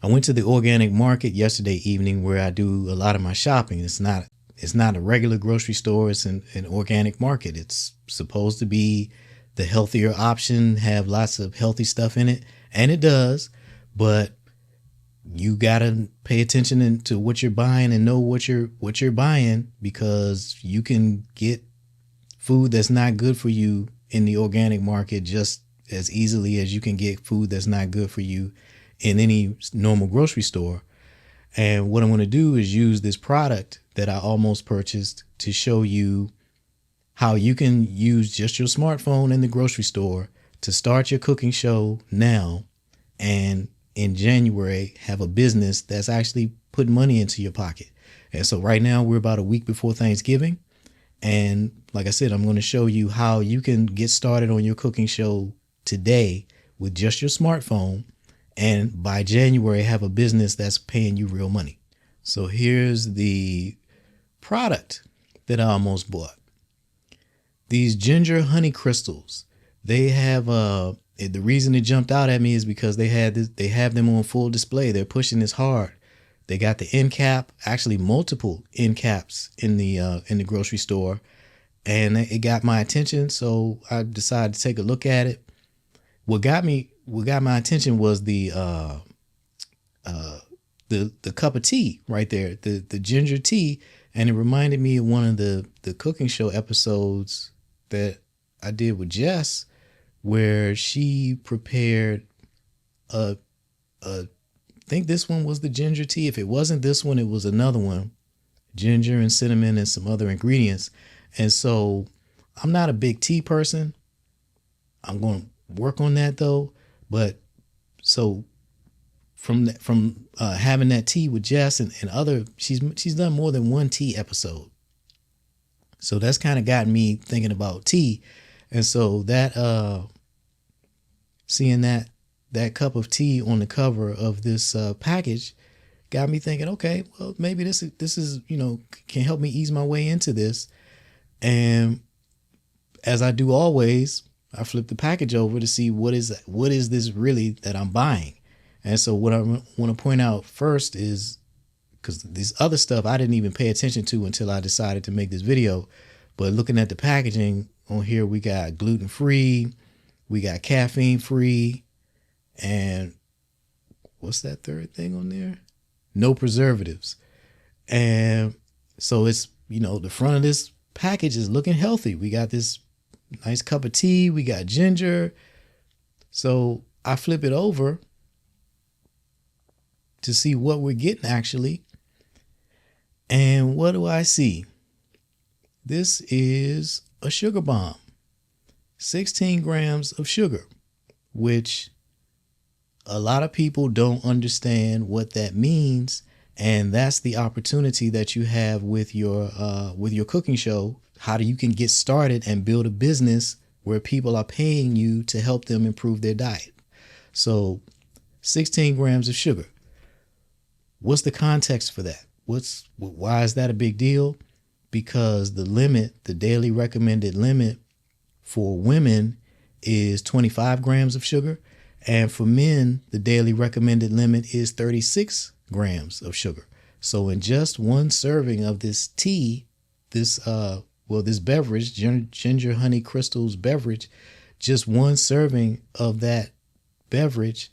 I went to the organic market yesterday evening where I do a lot of my shopping. It's not a regular grocery store. It's an organic market. It's supposed to be the healthier option, have lots of healthy stuff in it, and it does. But you gotta pay attention to what you're buying and know what you're buying, because you can get food that's not good for you in the organic market just as easily as you can get food that's not good for you in any normal grocery store. And what I'm going to do is use this product that I almost purchased to show you how you can use just your smartphone in the grocery store to start your cooking show now, and in January have a business that's actually putting money into your pocket. And so right now we're about a week before Thanksgiving. And like I said, I'm going to show you how you can get started on your cooking show today with just your smartphone, and by January have a business that's paying you real money. So here's the product that I almost bought. These ginger honey crystals. They have the reason it jumped out at me is because they have them on full display. They're pushing this hard. They got the end cap, actually multiple end caps in the grocery store, and it got my attention. So I decided to take a look at it. What got my attention was the cup of tea right there, the ginger tea, and it reminded me of one of the cooking show episodes that I did with Jess, where she prepared I think this one was the ginger tea. If it wasn't this one, it was another one. Ginger and cinnamon and some other ingredients. And so I'm not a big tea person. I'm going to work on that though. But so from having that tea with Jess and other, she's done more than one tea episode. So that's kind of gotten me thinking about tea. And so that seeing that cup of tea on the cover of this package got me thinking, okay, well, maybe this is, can help me ease my way into this. And as I do always, I flip the package over to see what is this really that I'm buying. And so what I want to point out first is, because this other stuff I didn't even pay attention to until I decided to make this video, but looking at the packaging on here, we got gluten-free, we got caffeine-free, and what's that third thing on there? No preservatives. And so it's, the front of this package is looking healthy. We got this nice cup of tea. We got ginger. So I flip it over to see what we're getting actually. And what do I see? This is a sugar bomb. 16 grams of sugar, which a lot of people don't understand what that means. And that's the opportunity that you have with your cooking show. How you can get started and build a business where people are paying you to help them improve their diet. So 16 grams of sugar. What's the context for that? Why is that a big deal? Because the daily recommended limit for women is 25 grams of sugar. And for men, the daily recommended limit is 36 grams of sugar. So in just one serving of this tea, this beverage, ginger honey crystals beverage, just one serving of that beverage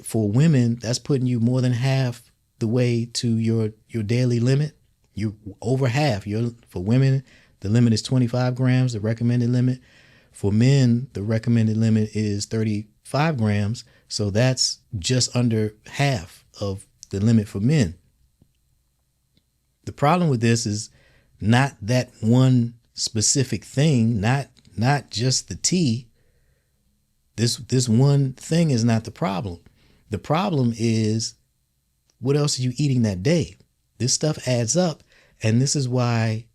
for women, that's putting you more than half the way to your daily limit. You're over half. For women, the limit is 25 grams, the recommended limit. For men, the recommended limit is 35 grams. So that's just under half of the limit for men. The problem with this is not that one specific thing, not just the tea. This one thing is not the problem. The problem is what else are you eating that day? This stuff adds up, and this is why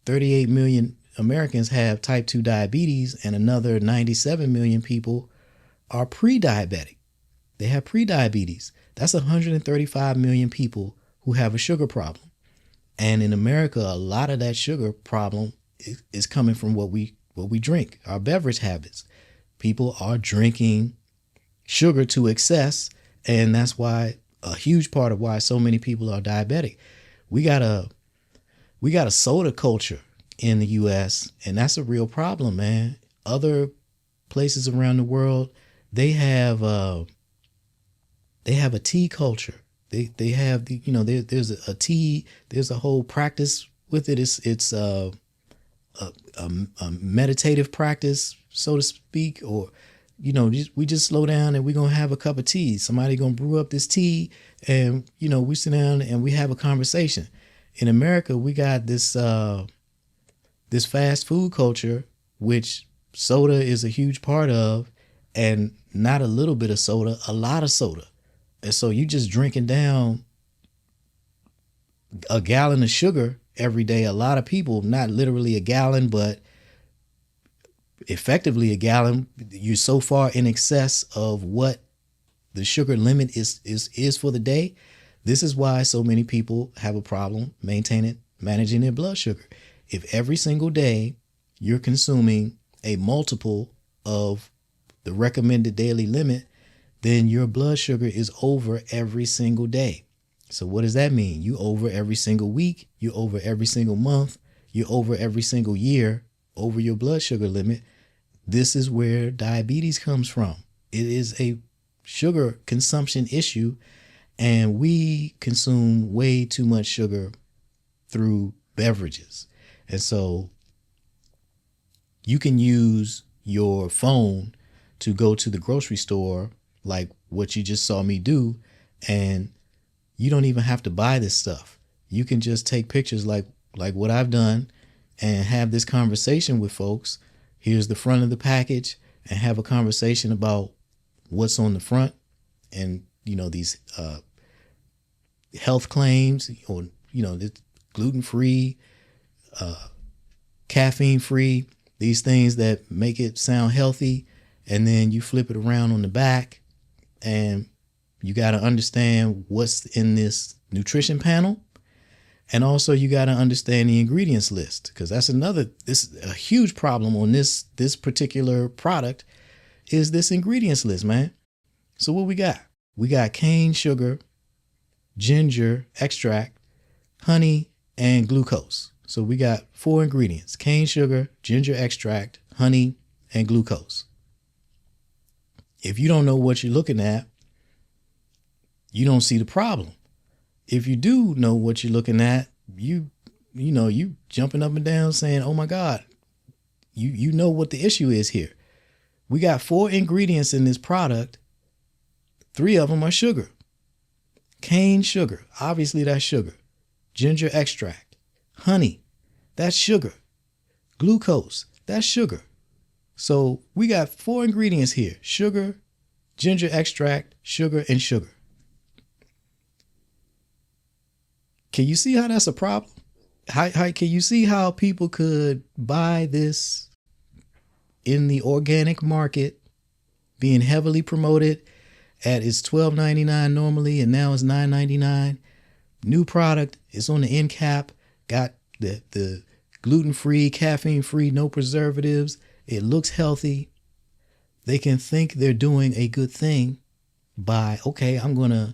38 million Americans have type 2 diabetes and another 97 million people are pre-diabetic. They have pre-diabetes. That's 135 million people who have a sugar problem. And in America, a lot of that sugar problem is coming from what we drink, our beverage habits. People are drinking sugar to excess, And that's why a huge part of why so many people are diabetic. We got a soda culture in the US, and that's a real problem, man. Other places around the world, they have a tea culture. They have there's a tea, there's a whole practice with it. It's a meditative practice, so to speak, or we just slow down and we're gonna have a cup of tea. Somebody gonna brew up this tea, and we sit down and we have a conversation. In America, we got this this fast food culture, which soda is a huge part of, and not a little bit of soda, a lot of soda. And so you just drinking down a gallon of sugar every day. A lot of people, not literally a gallon, but effectively a gallon. You're so far in excess of what the sugar limit is for the day. This is why so many people have a problem managing their blood sugar. If every single day you're consuming a multiple of the recommended daily limit, then your blood sugar is over every single day. So what does that mean? You over every single week, you over every single month, you over every single year, over your blood sugar limit. This is where diabetes comes from. It is a sugar consumption issue, and we consume way too much sugar through beverages. And so you can use your phone to go to the grocery store, like what you just saw me do, and you don't even have to buy this stuff. You can just take pictures like what I've done and have this conversation with folks. Here's the front of the package, and have a conversation about what's on the front, and these health claims, or gluten-free, caffeine-free, these things that make it sound healthy. And then you flip it around on the back, and you got to understand what's in this nutrition panel. And also you got to understand the ingredients list, because this is a huge problem on this particular product, is this ingredients list, man. So what we got? We got cane sugar, ginger extract, honey, and glucose. So we got 4 ingredients: cane sugar, ginger extract, honey, and glucose. If you don't know what you're looking at, you don't see the problem. If you do know what you're looking at, you jumping up and down saying, oh my God, you know what the issue is here. We got 4 ingredients in this product. 3 of them are sugar. Cane sugar, obviously that's sugar. Ginger extract, honey, that's sugar. Glucose, that's sugar. So we got 4 ingredients here: sugar, ginger extract, sugar, and sugar. Can you see how that's a problem? How can you see how people could buy this in the organic market, being heavily promoted at it's $12.99 normally, and now it's $9.99. New product, it's on the end cap, got the gluten-free, caffeine-free, no preservatives. It looks healthy. They can think they're doing a good thing by, okay, I'm gonna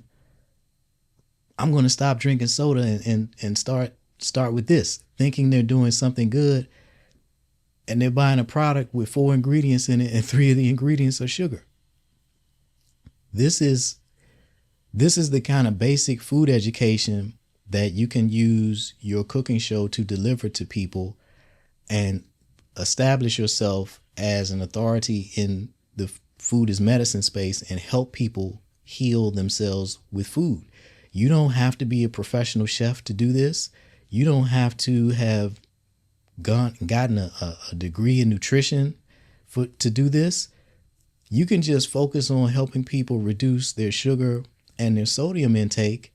stop drinking soda and start with this, thinking they're doing something good, and they're buying a product with 4 ingredients in it, and 3 of the ingredients are sugar. This is the kind of basic food education that you can use your cooking show to deliver to people and establish yourself as an authority in the food is medicine space and help people heal themselves with food. You don't have to be a professional chef to do this. You don't have to have gotten a degree in nutrition to do this. You can just focus on helping people reduce their sugar and their sodium intake,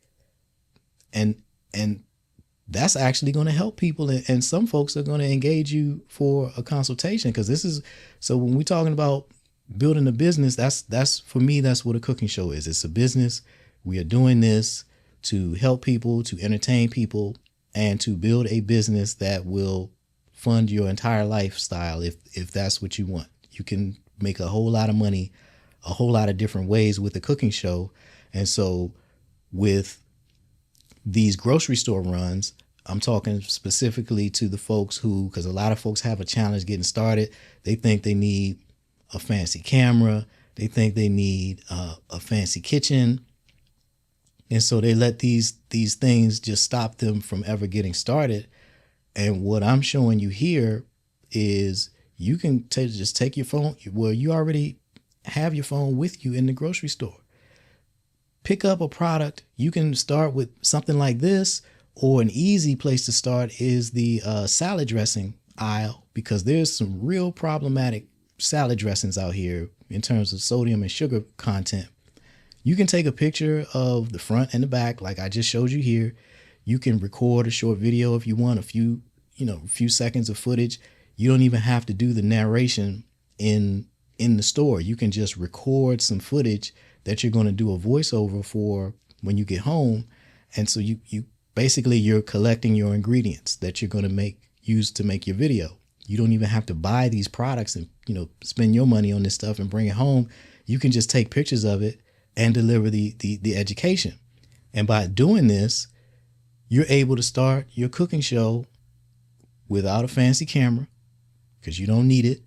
and that's actually going to help people. And some folks are going to engage you for a consultation, because so when we're talking about building a business, that's for me, that's what a cooking show is. It's a business. We are doing this to help people, to entertain people, and to build a business that will fund your entire lifestyle if that's what you want. You can make a whole lot of money a whole lot of different ways with a cooking show. And so with these grocery store runs, I'm talking specifically to the folks who, because a lot of folks have a challenge getting started. They think they need a fancy camera. They think they need a fancy kitchen. And so they let these things just stop them from ever getting started. And what I'm showing you here is you can just take your phone. Well, you already have your phone with you in the grocery store. Pick up a product. You can start with something like this, or an easy place to start is the salad dressing aisle, because there's some real problematic salad dressings out here in terms of sodium and sugar content. You can take a picture of the front and the back, like I just showed you here. You can record a short video if you want, a few seconds of footage. You don't even have to do the narration in the store. You can just record some footage that you're going to do a voiceover for when you get home. And so you basically, you're collecting your ingredients that you're going to use to make your video. You don't even have to buy these products and, spend your money on this stuff and bring it home. You can just take pictures of it and deliver the education. And by doing this, you're able to start your cooking show without a fancy camera, because you don't need it,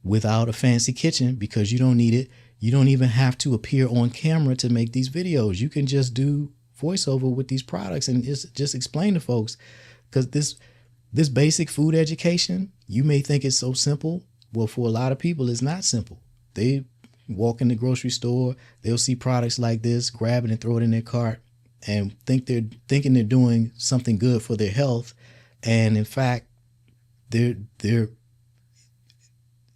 without a fancy kitchen, because you don't need it. You don't even have to appear on camera to make these videos. You can just do voiceover with these products and just explain to folks, because this basic food education, you may think it's so simple. Well, for a lot of people, it's not simple. They walk in the grocery store, they'll see products like this, grab it and throw it in their cart, and thinking they're doing something good for their health. And in fact,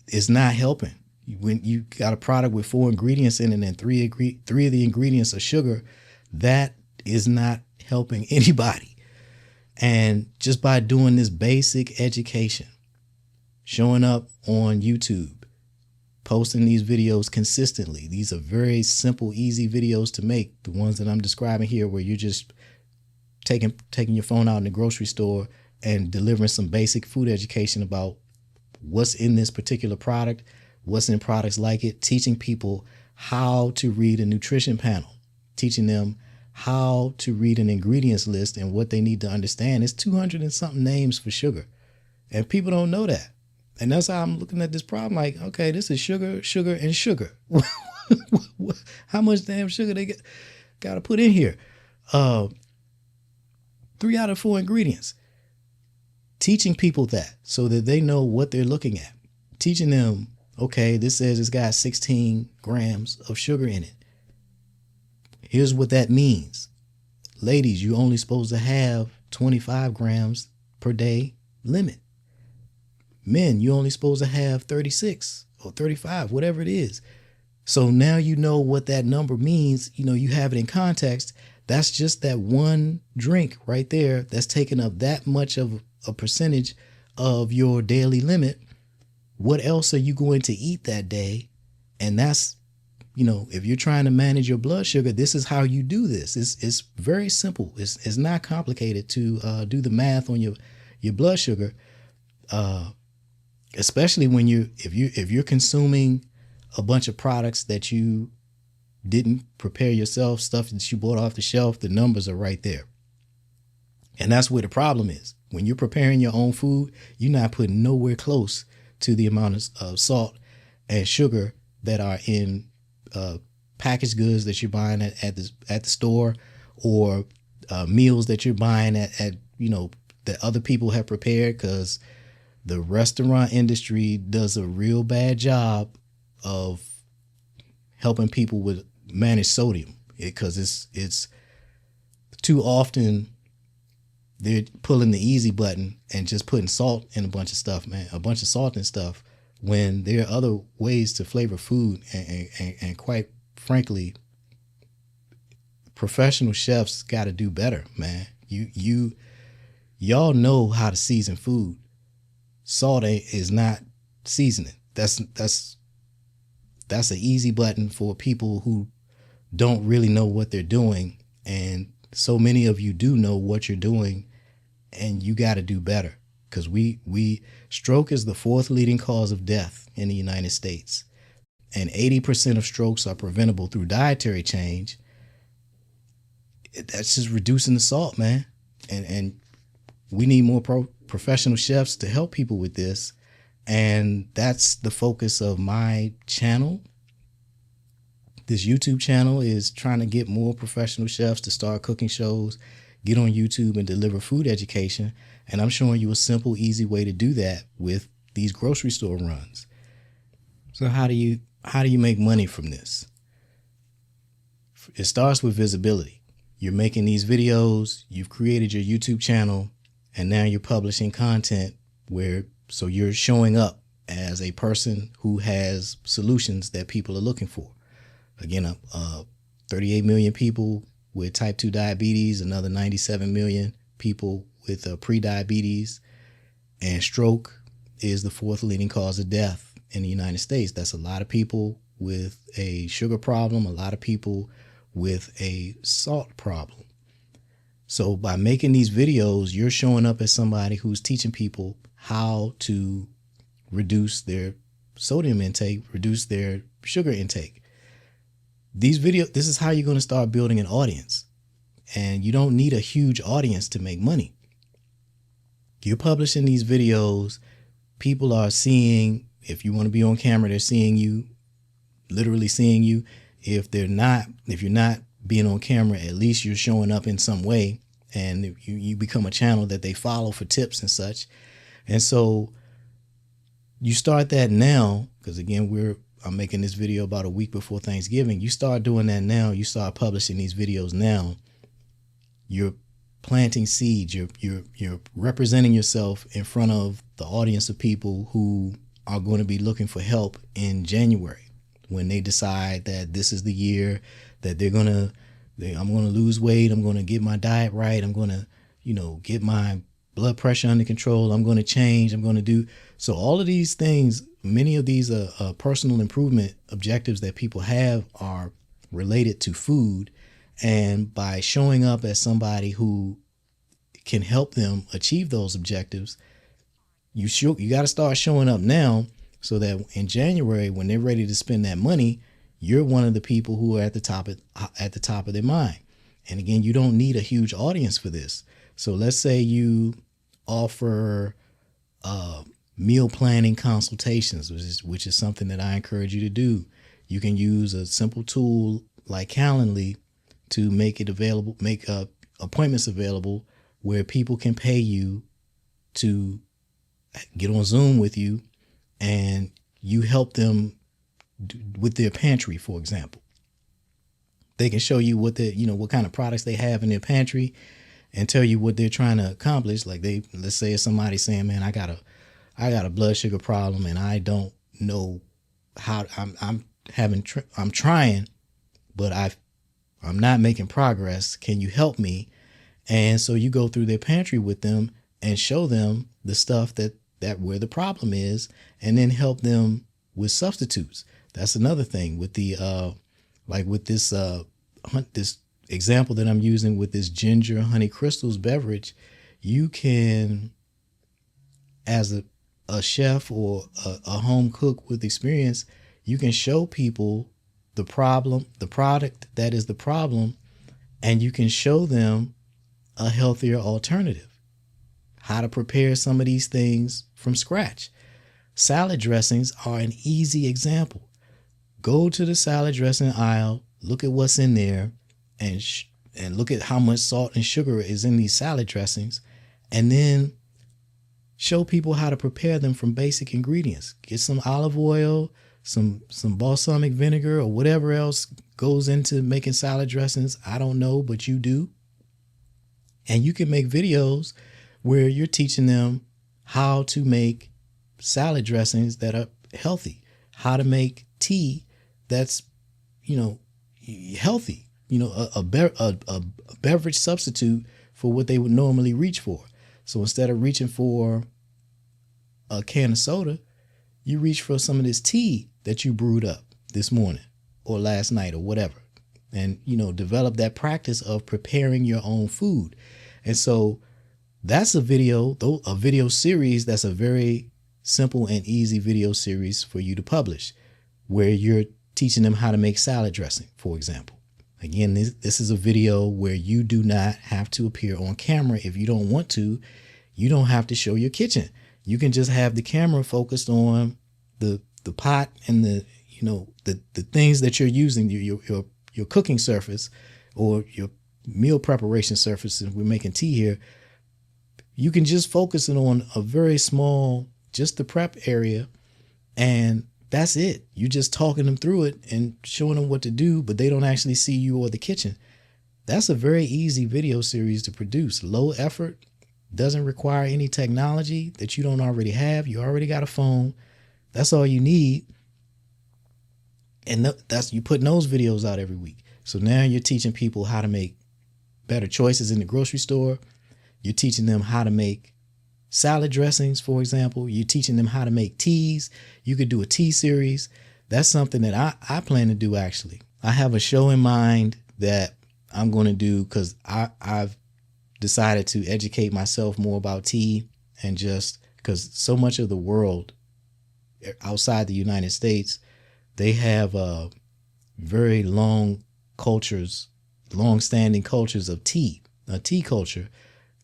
it's not helping. When you got a product with 4 ingredients in it and three of the ingredients are sugar, that is not helping anybody. And just by doing this basic education, showing up on YouTube, posting these videos consistently. These are very simple, easy videos to make. The ones that I'm describing here, where you're just taking your phone out in the grocery store and delivering some basic food education about what's in this particular product, what's in products like it, teaching people how to read a nutrition panel, teaching them how to read an ingredients list and what they need to understand. It's 200 and something names for sugar, and people don't know that. And that's how I'm looking at this problem. Like, okay, this is sugar, sugar, and sugar. How much damn sugar they got to put in here? 3 out of 4 ingredients. Teaching people that so that they know what they're looking at. Teaching them, okay, this says it's got 16 grams of sugar in it. Here's what that means. Ladies, you're only supposed to have 25 grams per day limit. Men, you're only supposed to have 36 or 35, whatever it is. So now you know what that number means. You have it in context. That's just that one drink right there that's taking up that much of a percentage of your daily limit. What else are you going to eat that day? And that's, if you're trying to manage your blood sugar, this is how you do this. It's very simple. It's not complicated to do the math on your blood sugar. Especially when if you're consuming a bunch of products that you didn't prepare yourself, stuff that you bought off the shelf, the numbers are right there. And that's where the problem is. When you're preparing your own food, you're not putting nowhere close to the amount of salt and sugar that are in packaged goods that you're buying at the store, or meals that you're buying at that other people have prepared, because the restaurant industry does a real bad job of helping people with manage sodium, because it's too often they're pulling the easy button and just putting salt in a bunch of stuff, man, a bunch of salt and stuff, when there are other ways to flavor food. And quite frankly, professional chefs got to do better, man. Y'all know how to season food. Salt is not seasoning. That's an easy button for people who don't really know what they're doing. And so many of you do know what you're doing, and you got to do better, because stroke is the 4th leading cause of death in the United States. And 80% of strokes are preventable through dietary change. that's just reducing the salt, man. And we need more professional chefs to help people with this. And that's the focus of my channel. This YouTube channel is trying to get more professional chefs to start cooking shows, get on YouTube and deliver food education. And I'm showing you a simple, easy way to do that with these grocery store runs. So how do you make money from this? It starts with visibility. You're making these videos, you've created your YouTube channel, and now you're publishing content so you're showing up as a person who has solutions that people are looking for. Again, 38 million people with type 2 diabetes, another 97 million people with pre-diabetes, and stroke is the fourth leading cause of death in the United States. That's a lot of people with a sugar problem, a lot of people with a salt problem. So by making these videos, you're showing up as somebody who's teaching people how to reduce their sodium intake, reduce their sugar intake. This is how you're going to start building an audience. And you don't need a huge audience to make money. You're publishing these videos. People are seeing, if you want to be on camera, they're seeing you, literally seeing you. If you're not being on camera, at least you're showing up in some way, and you become a channel that they follow for tips and such. And so you start that now, because again, I'm making this video about a week before Thanksgiving. You start doing that now. You start publishing these videos now. You're planting seeds. You're representing yourself in front of the audience of people who are going to be looking for help in January, when they decide that this is the year that I'm going to lose weight. I'm going to get my diet right. I'm going to, get my blood pressure under control. I'm going to change. I'm going to do. So all of these things, many of these personal improvement objectives that people have are related to food. And by showing up as somebody who can help them achieve those objectives, you got to start showing up now, so that in January, when they're ready to spend that money, you're one of the people who are at the top of their mind. And again, you don't need a huge audience for this. So let's say you offer meal planning consultations, which is something that I encourage you to do. You can use a simple tool like Calendly to make appointments available where people can pay you to get on Zoom with you, and you help them with their pantry, for example. They can show you what kind of products they have in their pantry and tell you what they're trying to accomplish. Like let's say it's somebody saying, man, I got a blood sugar problem and I don't know how. I'm trying, but I'm not making progress. Can you help me? And so you go through their pantry with them and show them the stuff that where the problem is, and then help them with substitutes. That's another thing with the this example that I'm using with this ginger honey crystals beverage. You can, as a chef or a home cook with experience, you can show people the problem, the product that is the problem, and you can show them a healthier alternative. How to prepare some of these things from scratch. Salad dressings are an easy example. Go to the salad dressing aisle, look at what's in there, and look at how much salt and sugar is in these salad dressings, and then show people how to prepare them from basic ingredients. Get some olive oil, some balsamic vinegar, or whatever else goes into making salad dressings. I don't know, but you do. And you can make videos where you're teaching them how to make salad dressings that are healthy, how to make tea that's, healthy, a beverage substitute for what they would normally reach for. So instead of reaching for a can of soda, you reach for some of this tea that you brewed up this morning or last night or whatever. And, develop that practice of preparing your own food. And so that's a video series. That's a very simple and easy video series for you to publish, where you're teaching them how to make salad dressing, for example. Again, this is a video where you do not have to appear on camera. If you don't want to, you don't have to show your kitchen. You can just have the camera focused on the pot and the things that you're using, your cooking surface or your meal preparation surface. And we're making tea here. You can just focus it on a very small, just the prep area, and that's it. You're just talking them through it and showing them what to do, but they don't actually see you or the kitchen. That's a very easy video series to produce. Low effort, doesn't require any technology that you don't already have. You already got a phone. That's all you need. And that's you putting those videos out every week. So now you're teaching people how to make better choices in the grocery store. You're teaching them how to make salad dressings, for example. You're teaching them how to make teas. You could do a tea series. That's something that I plan to do, actually. I have a show in mind that I'm going to do because I've decided to educate myself more about tea, and just because so much of the world outside the United States, they have very long-standing cultures of tea, a tea culture.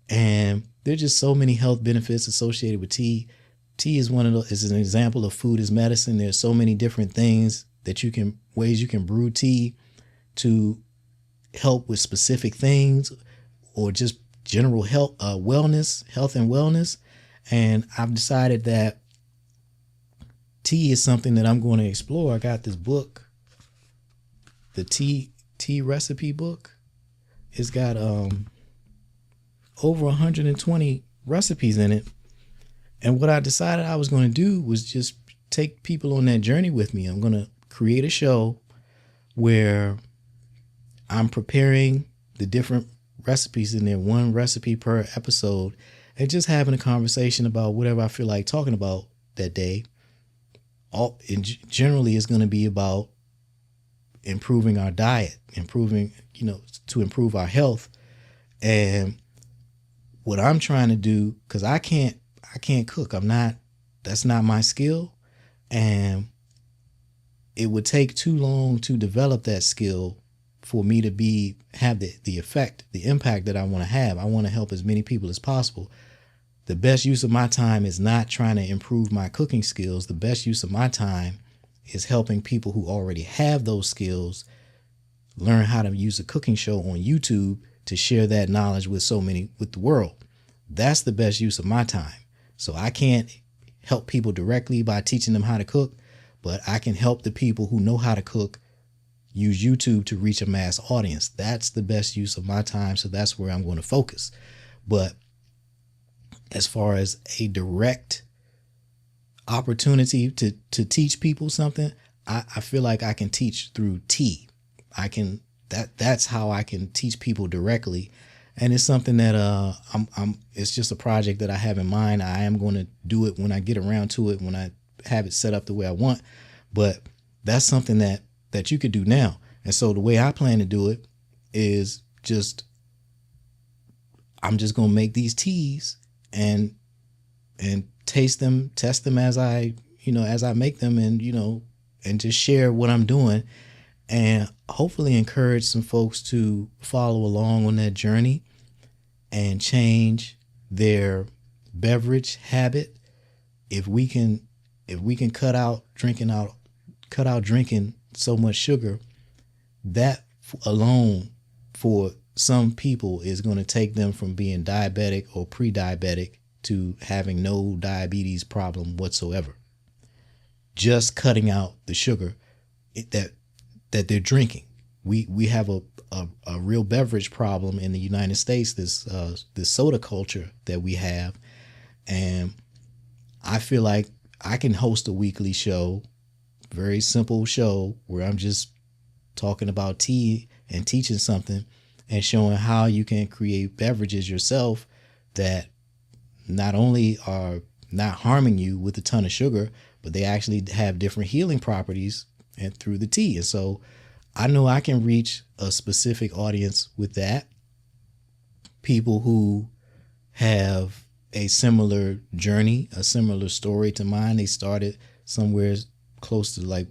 And there's just so many health benefits associated with tea. Tea is is an example of food as medicine. There's so many different things that ways you can brew tea to help with specific things, or just general health and wellness. And I've decided that tea is something that I'm going to explore. I got this book, the tea recipe book. It's got over 120 recipes in it. And what I decided I was going to do was just take people on that journey with me. I'm going to create a show where I'm preparing the different recipes in there, one recipe per episode, and just having a conversation about whatever I feel like talking about that day. Generally, it's going to be about improving our diet, to improve our health. And what I'm trying to do, because I can't cook. That's not my skill. And it would take too long to develop that skill for me to have the impact that I want to have. I want to help as many people as possible. The best use of my time is not trying to improve my cooking skills. The best use of my time is helping people who already have those skills learn how to use a cooking show on YouTube to share that knowledge with the world. That's the best use of my time. So I can't help people directly by teaching them how to cook, but I can help the people who know how to cook use YouTube to reach a mass audience. That's the best use of my time. So that's where I'm going to focus. But as far as a direct opportunity to teach people something, I feel like I can teach through tea. That's how I can teach people directly. And it's something that it's just a project that I have in mind. I am going to do it when I get around to it, when I have it set up the way I want. But that's something that you could do now. And so the way I plan to do it is I'm just going to make these teas and taste them, test them as I make them, and just share what I'm doing, and hopefully encourage some folks to follow along on that journey and change their beverage habit. If we can cut out drinking so much sugar, that alone for some people is going to take them from being diabetic or pre-diabetic to having no diabetes problem whatsoever. Just cutting out the sugar that they're drinking. We have a real beverage problem in the United States, this soda culture that we have. And I feel like I can host a weekly show, very simple show, where I'm just talking about tea and teaching something and showing how you can create beverages yourself that not only are not harming you with a ton of sugar, but they actually have different healing properties and through the tea. And so I know I can reach a specific audience with that. People who have a similar journey, a similar story to mine. They started somewhere close to like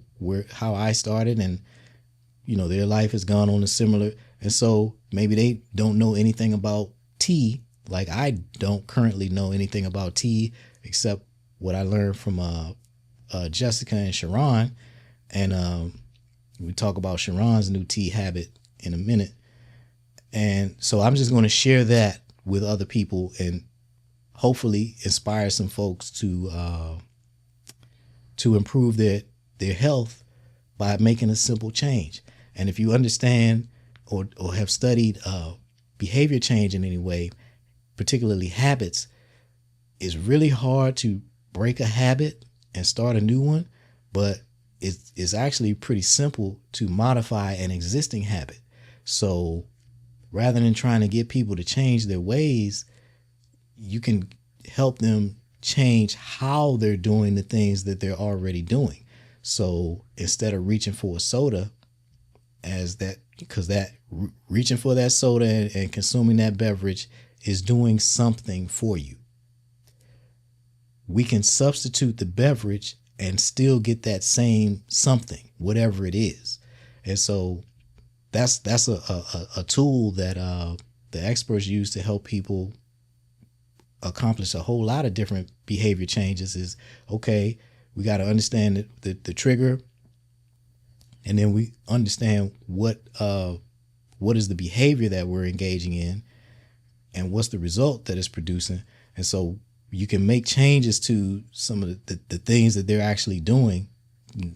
how I started, and their life has gone on a similar, and so maybe they don't know anything about tea. Like I don't currently know anything about tea except what I learned from Jessica and Cheron. And we talk about Cheron's new tea habit in a minute. And so I'm just going to share that with other people and hopefully inspire some folks to improve their health by making a simple change. And if you understand or have studied behavior change in any way, particularly habits, it's really hard to break a habit and start a new one, but it's actually pretty simple to modify an existing habit. So rather than trying to get people to change their ways, you can help them change how they're doing the things that they're already doing. So instead of reaching for a soda because reaching for that soda and consuming that beverage is doing something for you, we can substitute the beverage and still get that same something, whatever it is. And so that's a tool that the experts use to help people accomplish a whole lot of different behavior changes. Is okay, we got to understand the trigger, and then we understand what is the behavior that we're engaging in and what's the result that it's producing. And so you can make changes to some of the things that they're actually doing,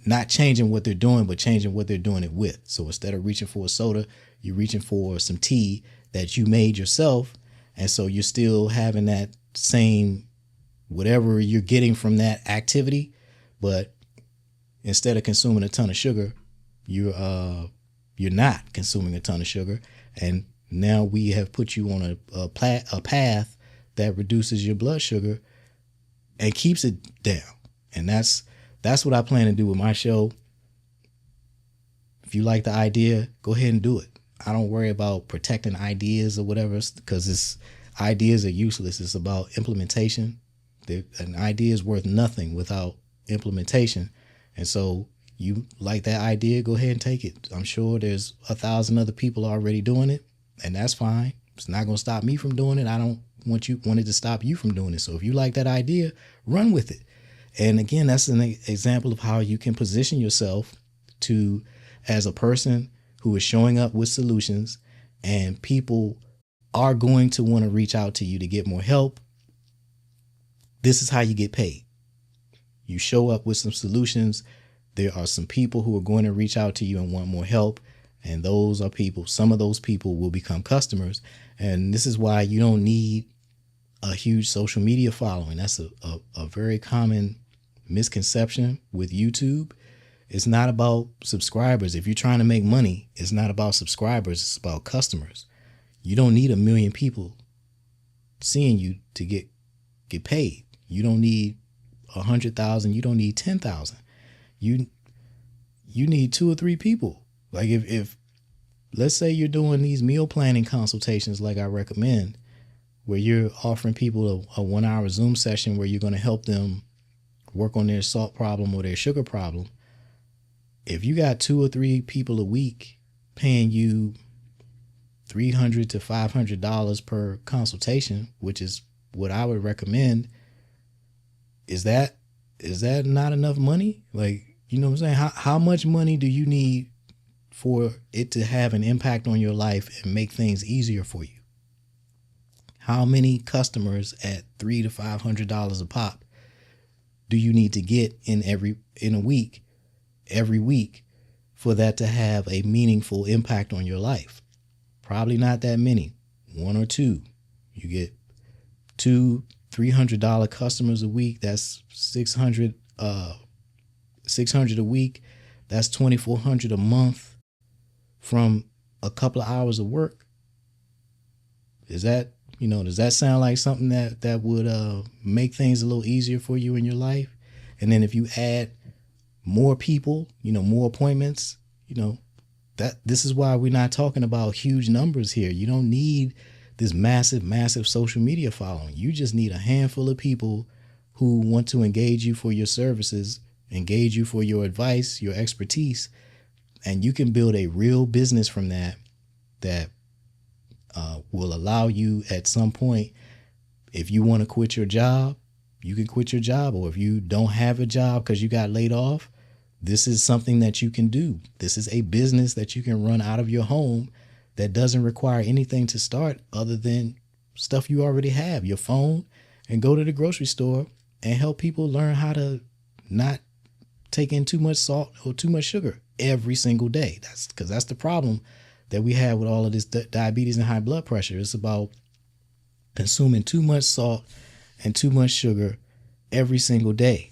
not changing what they're doing, but changing what they're doing it with. So instead of reaching for a soda, you're reaching for some tea that you made yourself. And so you're still having that same whatever you're getting from that activity, but instead of consuming a ton of sugar, you're not consuming a ton of sugar. And now we have put you on a path that reduces your blood sugar and keeps it down. And that's what I plan to do with my show. If you like the idea, go ahead and do it. I don't worry about protecting ideas or whatever, because ideas are useless. It's about implementation. An idea is worth nothing without implementation. And so you like that idea, go ahead and take it. I'm sure there's 1,000 other people already doing it, and that's fine. It's not going to stop me from doing it. I don't want it to stop you from doing it. So if you like that idea, run with it. And again, that's an example of how you can position yourself as a person who is showing up with solutions, and people are going to want to reach out to you to get more help. This is how you get paid. You show up with some solutions. There are some people who are going to reach out to you and want more help. And those are people, some of those people will become customers. And this is why you don't need a huge social media following. That's a very common misconception with YouTube. It's not about subscribers. If you're trying to make money, it's not about subscribers. It's about customers. You don't need 1 million people seeing you to get paid. You don't need 100,000. You don't need 10,000. You need 2 or 3 people. Like if let's say you're doing these meal planning consultations like I recommend, where you're offering people a 1-hour Zoom session where you're going to help them work on their salt problem or their sugar problem. If you got 2 or 3 people a week paying you $300 to $500 per consultation, which is what I would recommend, is that not enough money? Like, you know what I'm saying? How much money do you need for it to have an impact on your life and make things easier for you? How many customers at $300 to $500 a pop do you need to get in a week, every week, for that to have a meaningful impact on your life? Probably not that many. 1 or 2. You get $200, $300 customers a week. That's $600 a week. That's $2,400 a month from a couple of hours of work. Does that sound like something that would make things a little easier for you in your life? And then if you add more people, more appointments, this is why we're not talking about huge numbers here. You don't need this massive social media following. You just need a handful of people who want to engage you for your services, engage you for your advice, your expertise, And you can build a real business from that will allow you at some point, if you want to quit your job, you can quit your job. Or if you don't have a job because you got laid off, this is something that you can do. This is a business that you can run out of your home that doesn't require anything to start other than stuff you already have, your phone, and go to the grocery store and help people learn how to not take in too much salt or too much sugar every single day. That's the problem that we have with all of this diabetes and high blood pressure. It's about consuming too much salt and too much sugar every single day.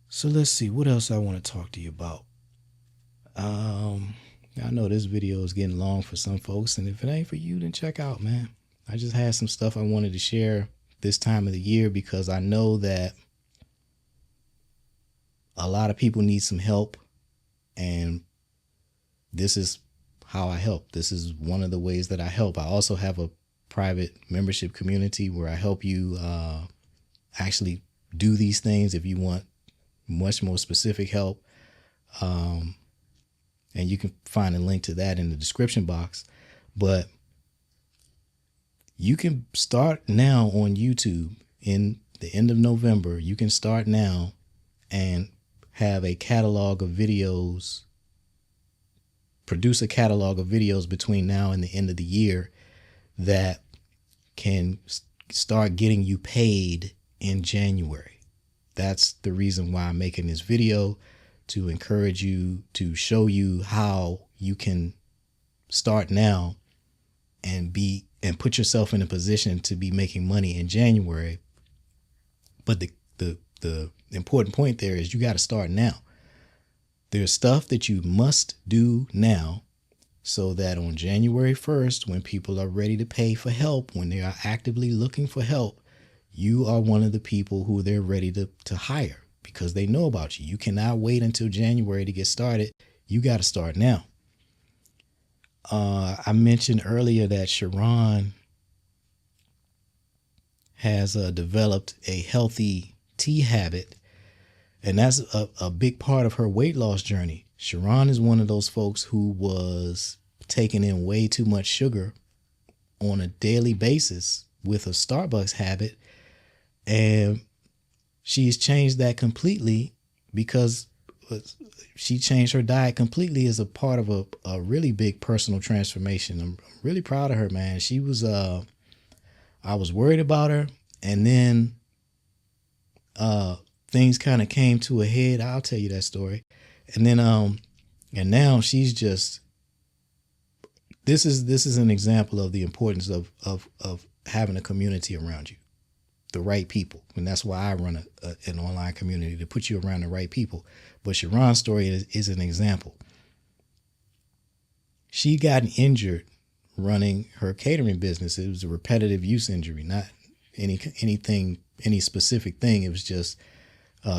So let's see what else I want to talk to you about. I know this video is getting long for some folks, and if it ain't for you, then check out, man. I just had some stuff I wanted to share this time of the year because I know that a lot of people need some help, and this is how I help. This is one of the ways that I help. I also have a private membership community where I help you actually do these things if you want much more specific help. And you can find a link to that in the description box. But you can start now on YouTube in the end of November. You can start now and have a catalog of videos, produce a catalog of videos between now and the end of the year that can start getting you paid in January. That's the reason why I'm making this video, to encourage you, to show you how you can start now and put yourself in a position to be making money in January. But the important point there is you got to start now. There's stuff that you must do now so that on January 1st, when people are ready to pay for help, when they are actively looking for help, you are one of the people who they're ready to hire because they know about you. You cannot wait until January to get started. You got to start now. I mentioned earlier that Cheron has developed a healthy tea habit, and that's a big part of her weight loss journey. Cheron is one of those folks who was taking in way too much sugar on a daily basis with a Starbucks habit, and she's changed that completely because she changed her diet completely as a part of a really big personal transformation. I'm really proud of her, man. She was, I was worried about her, and then things kind of came to a head. I'll tell you that story. And then, and now she's just, this is an example of the importance of having a community around you, the right people. And that's why I run an online community, to put you around the right people. But Cheron's story is an example. She got injured running her catering business. It was a repetitive use injury, not any specific thing. It was just,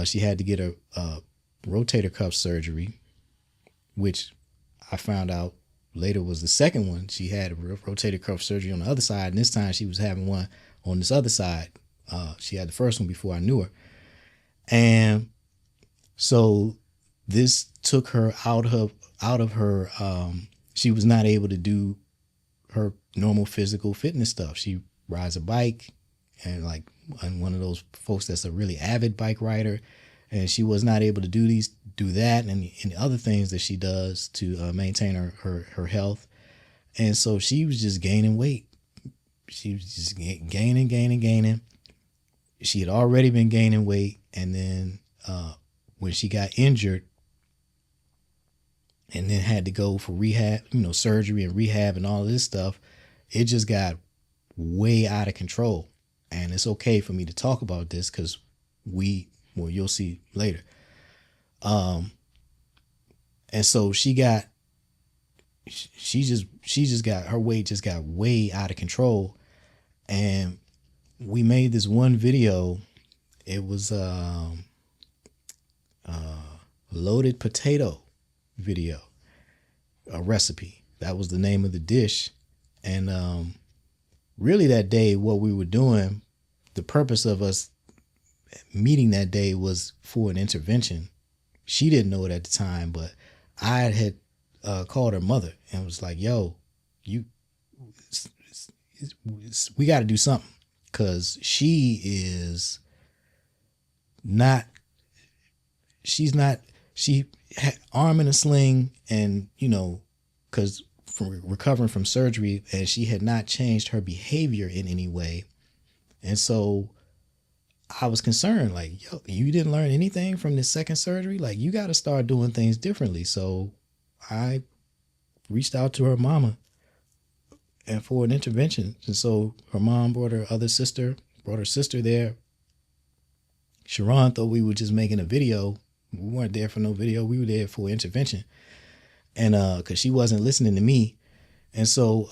she had to get a rotator cuff surgery, which I found out later was the second one. She had a rotator cuff surgery on the other side, and this time she was having one on this other side. She had the first one before I knew her. And so this took her out of her, she was not able to do her normal physical fitness stuff. She rides a bike, and I'm one of those folks that's a really avid bike rider, and she was not able to do that and other things that she does to maintain her health. And so she was just gaining weight. She was just gaining. She had already been gaining weight, and then when she got injured and then had to go for rehab, surgery and rehab and all of this stuff, it just got way out of control. And it's okay for me to talk about this because you'll see later. And so she just got, her weight just got way out of control. And we made this one video. It was loaded potato video, a recipe. That was the name of the dish. And really that day, what we were doing, the purpose of us meeting that day was for an intervention. She didn't know it at the time, but I had called her mother and was like, yo, you, we got to do something, because she is not, she had arm in a sling, and, you know, because from recovering from surgery, and she had not changed her behavior in any way. And so I was concerned, like, yo, you didn't learn anything from this second surgery? Like, you got to start doing things differently. So I reached out to her mama and for an intervention. And so her mom brought her sister there. Cheron thought we were just making a video. We weren't there for no video. We were there for intervention. And because she wasn't listening to me. And so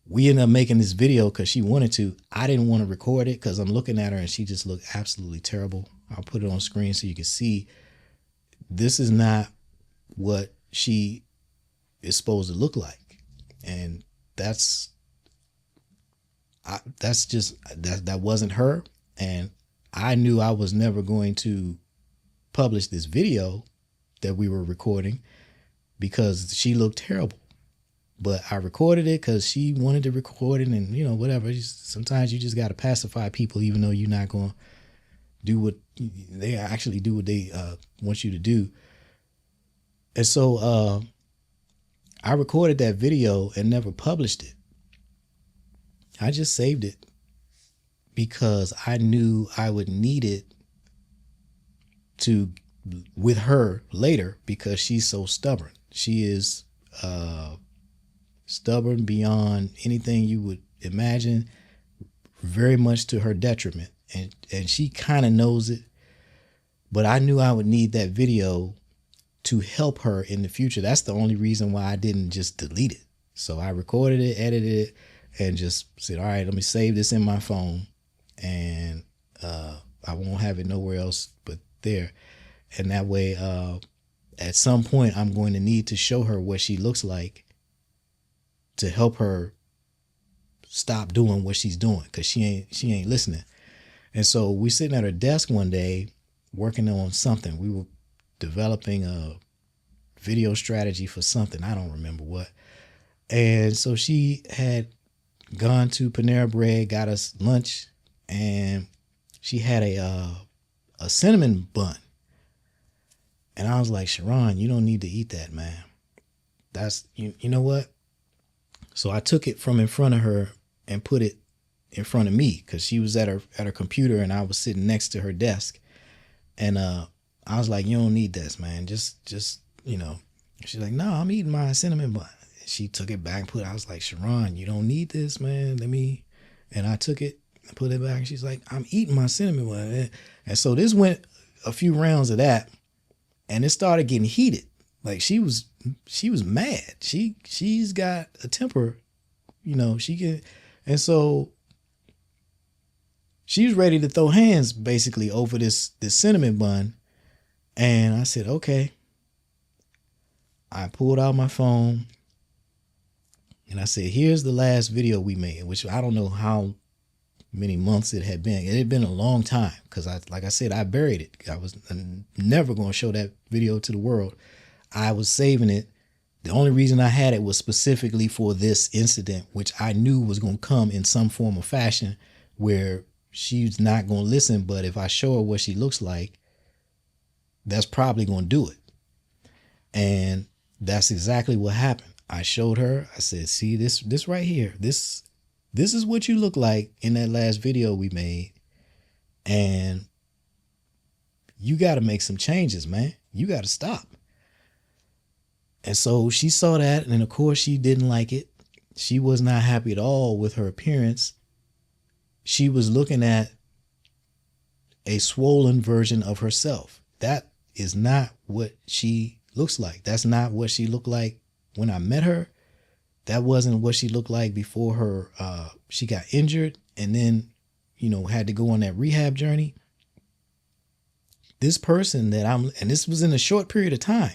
we ended up making this video because she wanted to. I didn't want to record it because I'm looking at her and she just looked absolutely terrible. I'll put it on screen so you can see. This is not what she is supposed to look like. And that wasn't her. And I knew I was never going to publish this video that we were recording because she looked terrible. But I recorded it because she wanted to record it, and, you know, whatever. Sometimes you just got to pacify people, even though you're not going to do what they actually do, what they want you to do. And so I recorded that video and never published it. I just saved it because I knew I would need it with her later, because she's so stubborn. She is stubborn beyond anything you would imagine, very much to her detriment. And she kind of knows it, but I knew I would need that video to help her in the future. That's the only reason why I didn't just delete it. So I recorded it, edited it, and just said, all right, let me save this in my phone, and I won't have it nowhere else but there. And that way, at some point, I'm going to need to show her what she looks like to help her stop doing what she's doing, because she ain't listening. And so we sitting at her desk one day working on something. We were developing a video strategy for something. I don't remember what. And so she had gone to Panera Bread, got us lunch, and she had a cinnamon bun. And I was like, Cheron, you don't need to eat that, man. That's, you know what? So I took it from in front of her and put it in front of me, because she was at her computer and I was sitting next to her desk. And I was like, you don't need this, man. Just, you know. She's like, no, I'm eating my cinnamon bun. She took it back and put it. I was like, Cheron, you don't need this, man. And I took it and put it back. And she's like, I'm eating my cinnamon bun. And so this went a few rounds of that, and it started getting heated. Like, she was mad. She's got a temper, you know, and so she was ready to throw hands basically over this cinnamon bun. And I said, okay. I pulled out my phone and I said, here's the last video we made, which I don't know how many months it had been. It had been a long time, because like I said, I buried it. I was never going to show that video to the world. I was saving it. The only reason I had it was specifically for this incident, which I knew was going to come in some form or fashion, where she's not going to listen. But if I show her what she looks like, that's probably going to do it. And that's exactly what happened. I showed her, I said, see this right here. This is what you look like in that last video we made. And you got to make some changes, man. You got to stop. And so she saw that, and of course she didn't like it. She was not happy at all with her appearance. She was looking at a swollen version of herself. That is not what she looks like. That's not what she looked like when I met her. That wasn't what she looked like before she got injured and then, you know, had to go on that rehab journey. This person and this was in a short period of time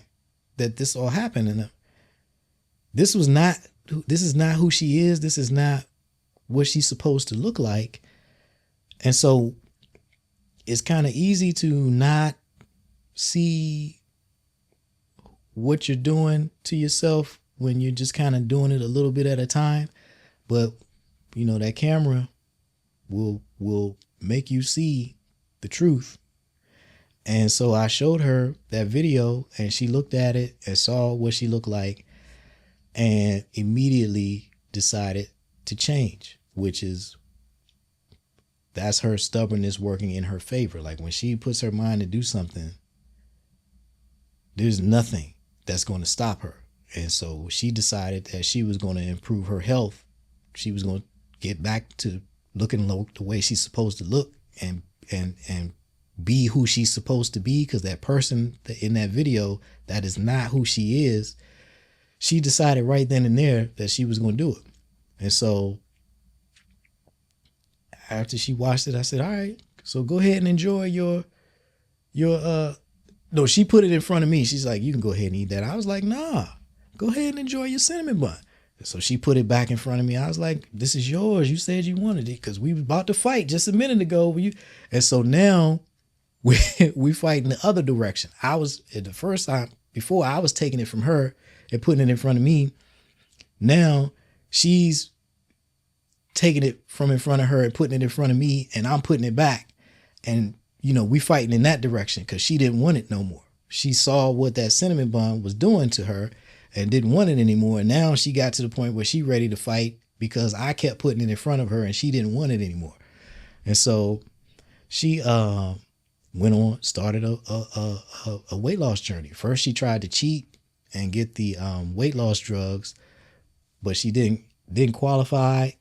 that this all happened. And this is not who she is. This is not what she's supposed to look like. And so it's kind of easy to not see what you're doing to yourself when you're just kind of doing it a little bit at a time. But, you know, that camera will make you see the truth. And so I showed her that video and she looked at it and saw what she looked like and immediately decided to change, which is, that's her stubbornness working in her favor. Like when she puts her mind to do something, there's nothing that's going to stop her. And so she decided that she was going to improve her health. She was going to get back to looking the way she's supposed to look and be who she's supposed to be, because that person in that video, that is not who she is. She decided right then and there that she was going to do it. And so after she watched it, I said, all right, so go ahead and enjoy your no, she put it in front of me. She's like, you can go ahead and eat that. I was like, nah, go ahead and enjoy your cinnamon bun. So she put it back in front of me. I was like, this is yours. You said you wanted it, because we were about to fight just a minute ago. And so now we fight in the other direction. I was, at the first time, before I was taking it from her and putting it in front of me. Now she's taking it from in front of her and putting it in front of me, and I'm putting it back. And, you know, we fighting in that direction because she didn't want it no more. She saw what that cinnamon bun was doing to her and didn't want it anymore. And now she got to the point where she ready to fight because I kept putting it in front of her and she didn't want it anymore. And so she went on, started a weight loss journey. First, she tried to cheat and get the weight loss drugs, but she didn't qualify,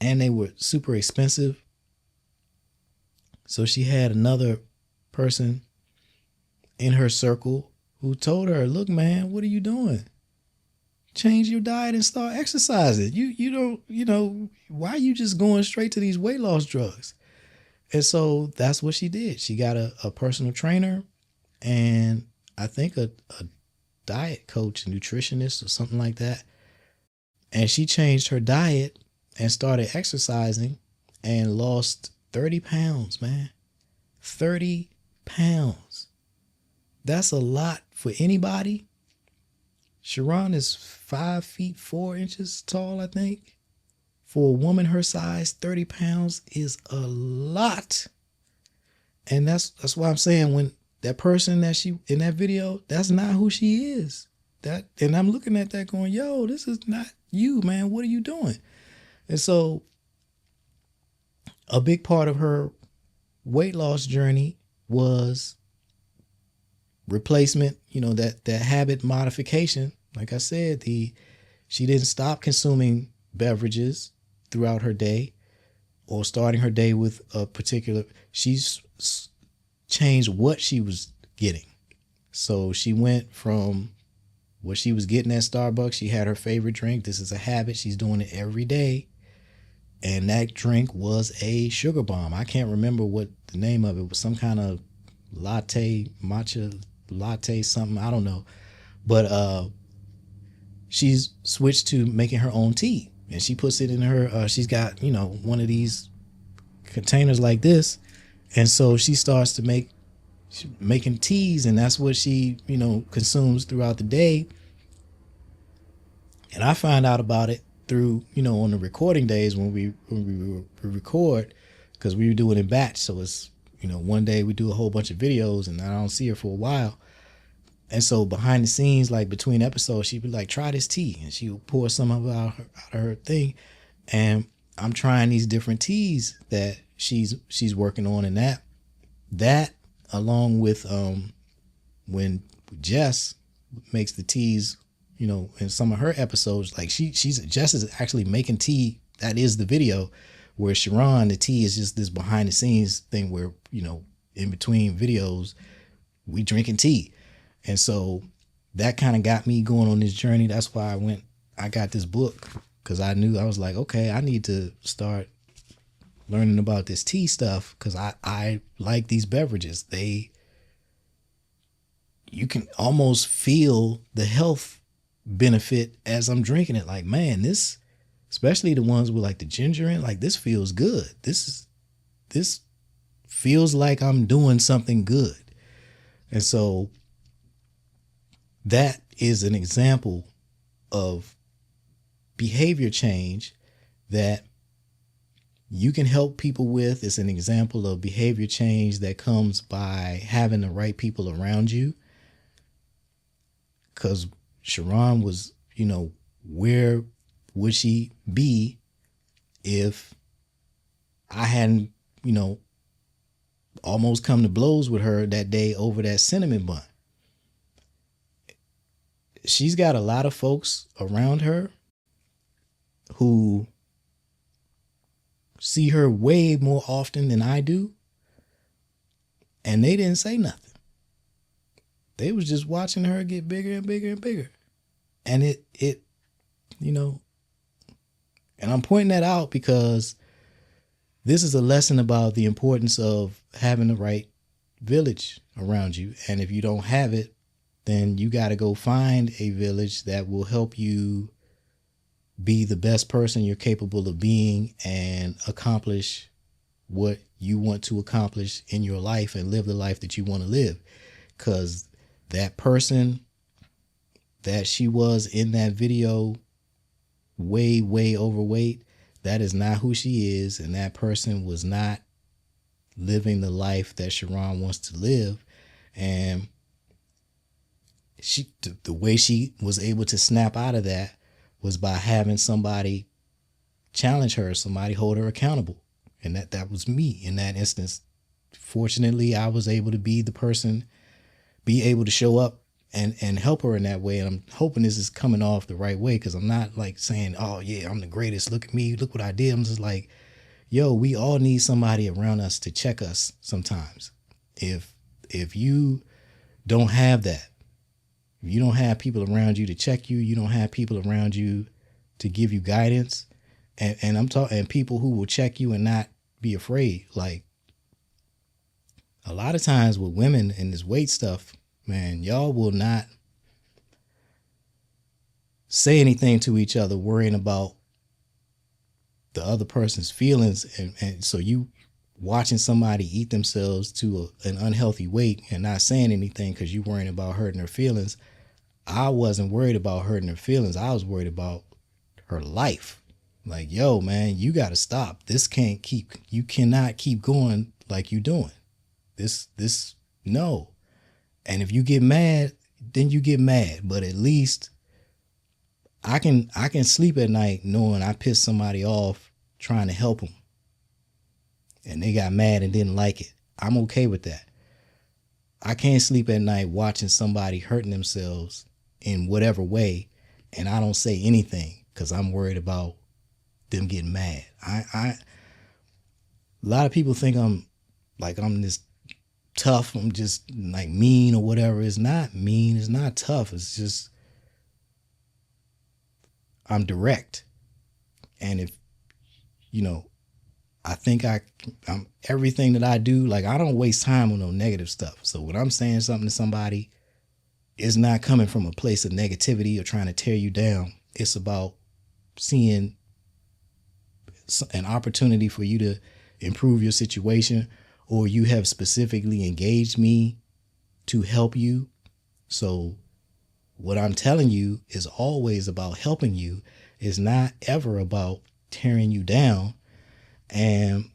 and they were super expensive. So she had another person in her circle who told her, look, man, what are you doing? Change your diet and start exercising. You don't, you know, why are you just going straight to these weight loss drugs? And so that's what she did. She got a personal trainer and I think a diet coach, a nutritionist or something like that. And she changed her diet and started exercising and lost 30 pounds, man. 30 pounds. That's a lot for anybody. Cheron is 5 feet 4 inches tall, I think. For a woman her size, 30 pounds is a lot. And that's why I'm saying, when that person that she in that video, that's not who she is. And I'm looking at that going, yo, this is not you, man. What are you doing? And so a big part of her weight loss journey was replacement, you know, that habit modification. Like I said, she didn't stop consuming beverages throughout her day or starting her day with a particular, she's changed what she was getting. So she went from what she was getting at Starbucks. She had her favorite drink. This is a habit. She's doing it every day. And that drink was a sugar bomb. I can't remember what the name of it was. Some kind of latte, matcha latte, something. I don't know. But she's switched to making her own tea. And she puts it in her, she's got, you know, one of these containers like this. And so she starts to making teas, and that's what she, you know, consumes throughout the day. And I find out about it through, you know, on the recording days when we record, because we do it in batch. So it's, you know, one day we do a whole bunch of videos and I don't see her for a while. And so behind the scenes, like between episodes, she'd be like, try this tea. And she would pour some of it out of her thing. And I'm trying these different teas that she's working on. And that along with when Jess makes the teas, you know, in some of her episodes, like Jess is actually making tea. That is the video. Where Cheron, the tea is just this behind the scenes thing where, you know, in between videos, we drinking tea. And so that kind of got me going on this journey. That's why I got this book, because I was like, okay, I need to start learning about this tea stuff, because I like these beverages. You can almost feel the health benefit as I'm drinking it. Like, man, this, especially the ones with like the ginger in, like, this feels good. This feels like I'm doing something good. And so that is an example of behavior change that you can help people with. It's an example of behavior change that comes by having the right people around you. Because Cheron was, where would she be if I hadn't, almost come to blows with her that day over that cinnamon bun? She's got a lot of folks around her who see her way more often than I do, and they didn't say nothing. They was just watching her get bigger and bigger and bigger. And it and I'm pointing that out because this is a lesson about the importance of having the right village around you. And if you don't have it, then you got to go find a village that will help you be the best person you're capable of being and accomplish what you want to accomplish in your life and live the life that you want to live. Because that person that she was in that video, way, way overweight, that is not who she is. And that person was not living the life that Cheron wants to live. And the way she was able to snap out of that was by having somebody challenge her, somebody hold her accountable. And that was me in that instance. Fortunately, I was able to be the person, be able to show up and help her in that way. And I'm hoping this is coming off the right way, because I'm not like saying, oh yeah, I'm the greatest, look at me, look what I did. I'm just like, yo, we all need somebody around us to check us sometimes. If you don't have that, if you don't have people around you to check you, you don't have people around you to give you guidance, and I'm talking, and people who will check you and not be afraid. Like, a lot of times with women and this weight stuff, man, y'all will not say anything to each other worrying about the other person's feelings. And so you watching somebody eat themselves to an unhealthy weight and not saying anything because you're worrying about hurting their feelings. I wasn't worried about hurting her feelings. I was worried about her life. Like, yo, man, you got to stop. You cannot keep going like you doing. No. And if you get mad, then you get mad. But at least I can sleep at night knowing I pissed somebody off trying to help them, and they got mad and didn't like it. I'm okay with that. I can't sleep at night watching somebody hurting themselves in whatever way, and I don't say anything because I'm worried about them getting mad. A lot of people think I'm this tough, I'm just like mean or whatever. It's not mean, it's not tough. It's just I'm direct. And if I think I'm everything that I do, like, I don't waste time on no negative stuff. So when I'm saying something to somebody, it's not coming from a place of negativity or trying to tear you down. It's about seeing an opportunity for you to improve your situation, or you have specifically engaged me to help you. So what I'm telling you is always about helping you. It's not ever about tearing you down. And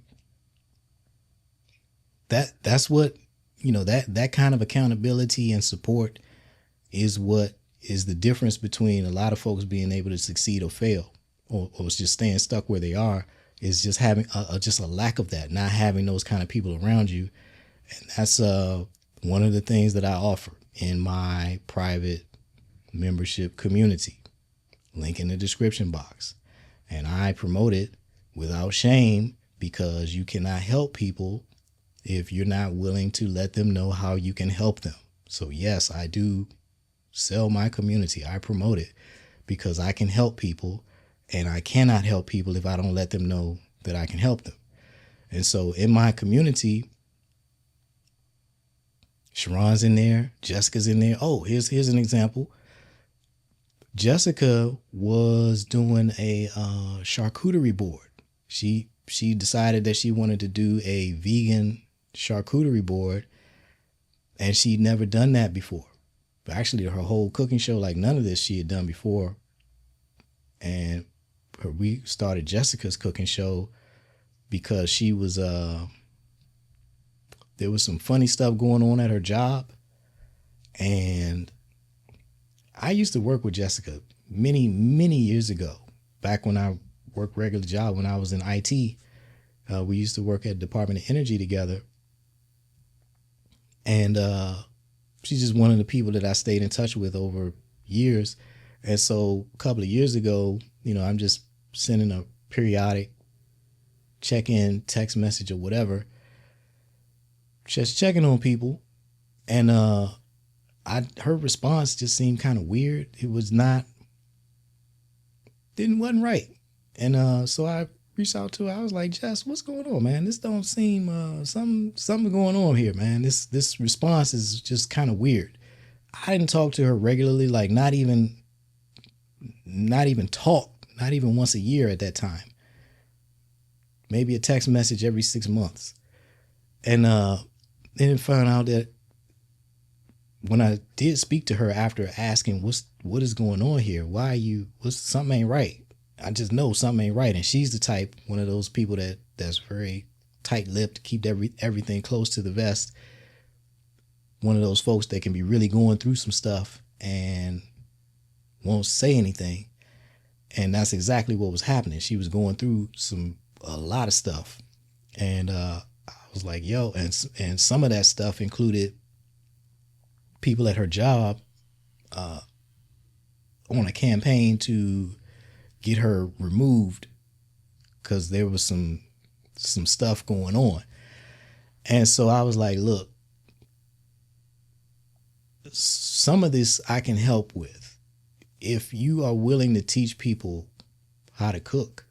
that's what, that kind of accountability and support is what is the difference between a lot of folks being able to succeed or fail, or just staying stuck where they are, is just having just a lack of that, not having those kind of people around you. And that's one of the things that I offer in my private membership community. Link in the description box. And I promote it without shame, because you cannot help people if you're not willing to let them know how you can help them. So yes, I do sell my community. I promote it because I can help people, and I cannot help people if I don't let them know that I can help them. And so in my community, Cheron's in there, Jessica's in there. Oh, here's an example. Jessica was doing a charcuterie board. She decided that she wanted to do a vegan charcuterie board, and she'd never done that before. actually her whole cooking show, like none of this she had done before. And we started Jessica's cooking show because she was there was some funny stuff going on at her job. And I used to work with Jessica many years ago, back when I worked regular job when I was in IT. We used to work at Department of Energy together. And she's just one of the people that I stayed in touch with over years. And so a couple of years ago, I'm just sending a periodic check-in text message or whatever, just checking on people. And her response just seemed kind of weird. It was wasn't right. And so I reached out to her. I was like, Jess, what's going on, man? This don't seem something going on here, man. This response is just kind of weird. I didn't talk to her regularly, like not even once a year at that time. Maybe a text message every 6 months. And then found out that when I did speak to her after asking what is going on here, something ain't right. I just know something ain't right. And she's the type, one of those people that's very tight-lipped, keep everything close to the vest. One of those folks that can be really going through some stuff and won't say anything. And that's exactly what was happening. She was going through a lot of stuff. And I was like, yo, and some of that stuff included people at her job on a campaign to get her removed because there was some stuff going on. And so I was like, look, some of this I can help with if you are willing to teach people how to cook.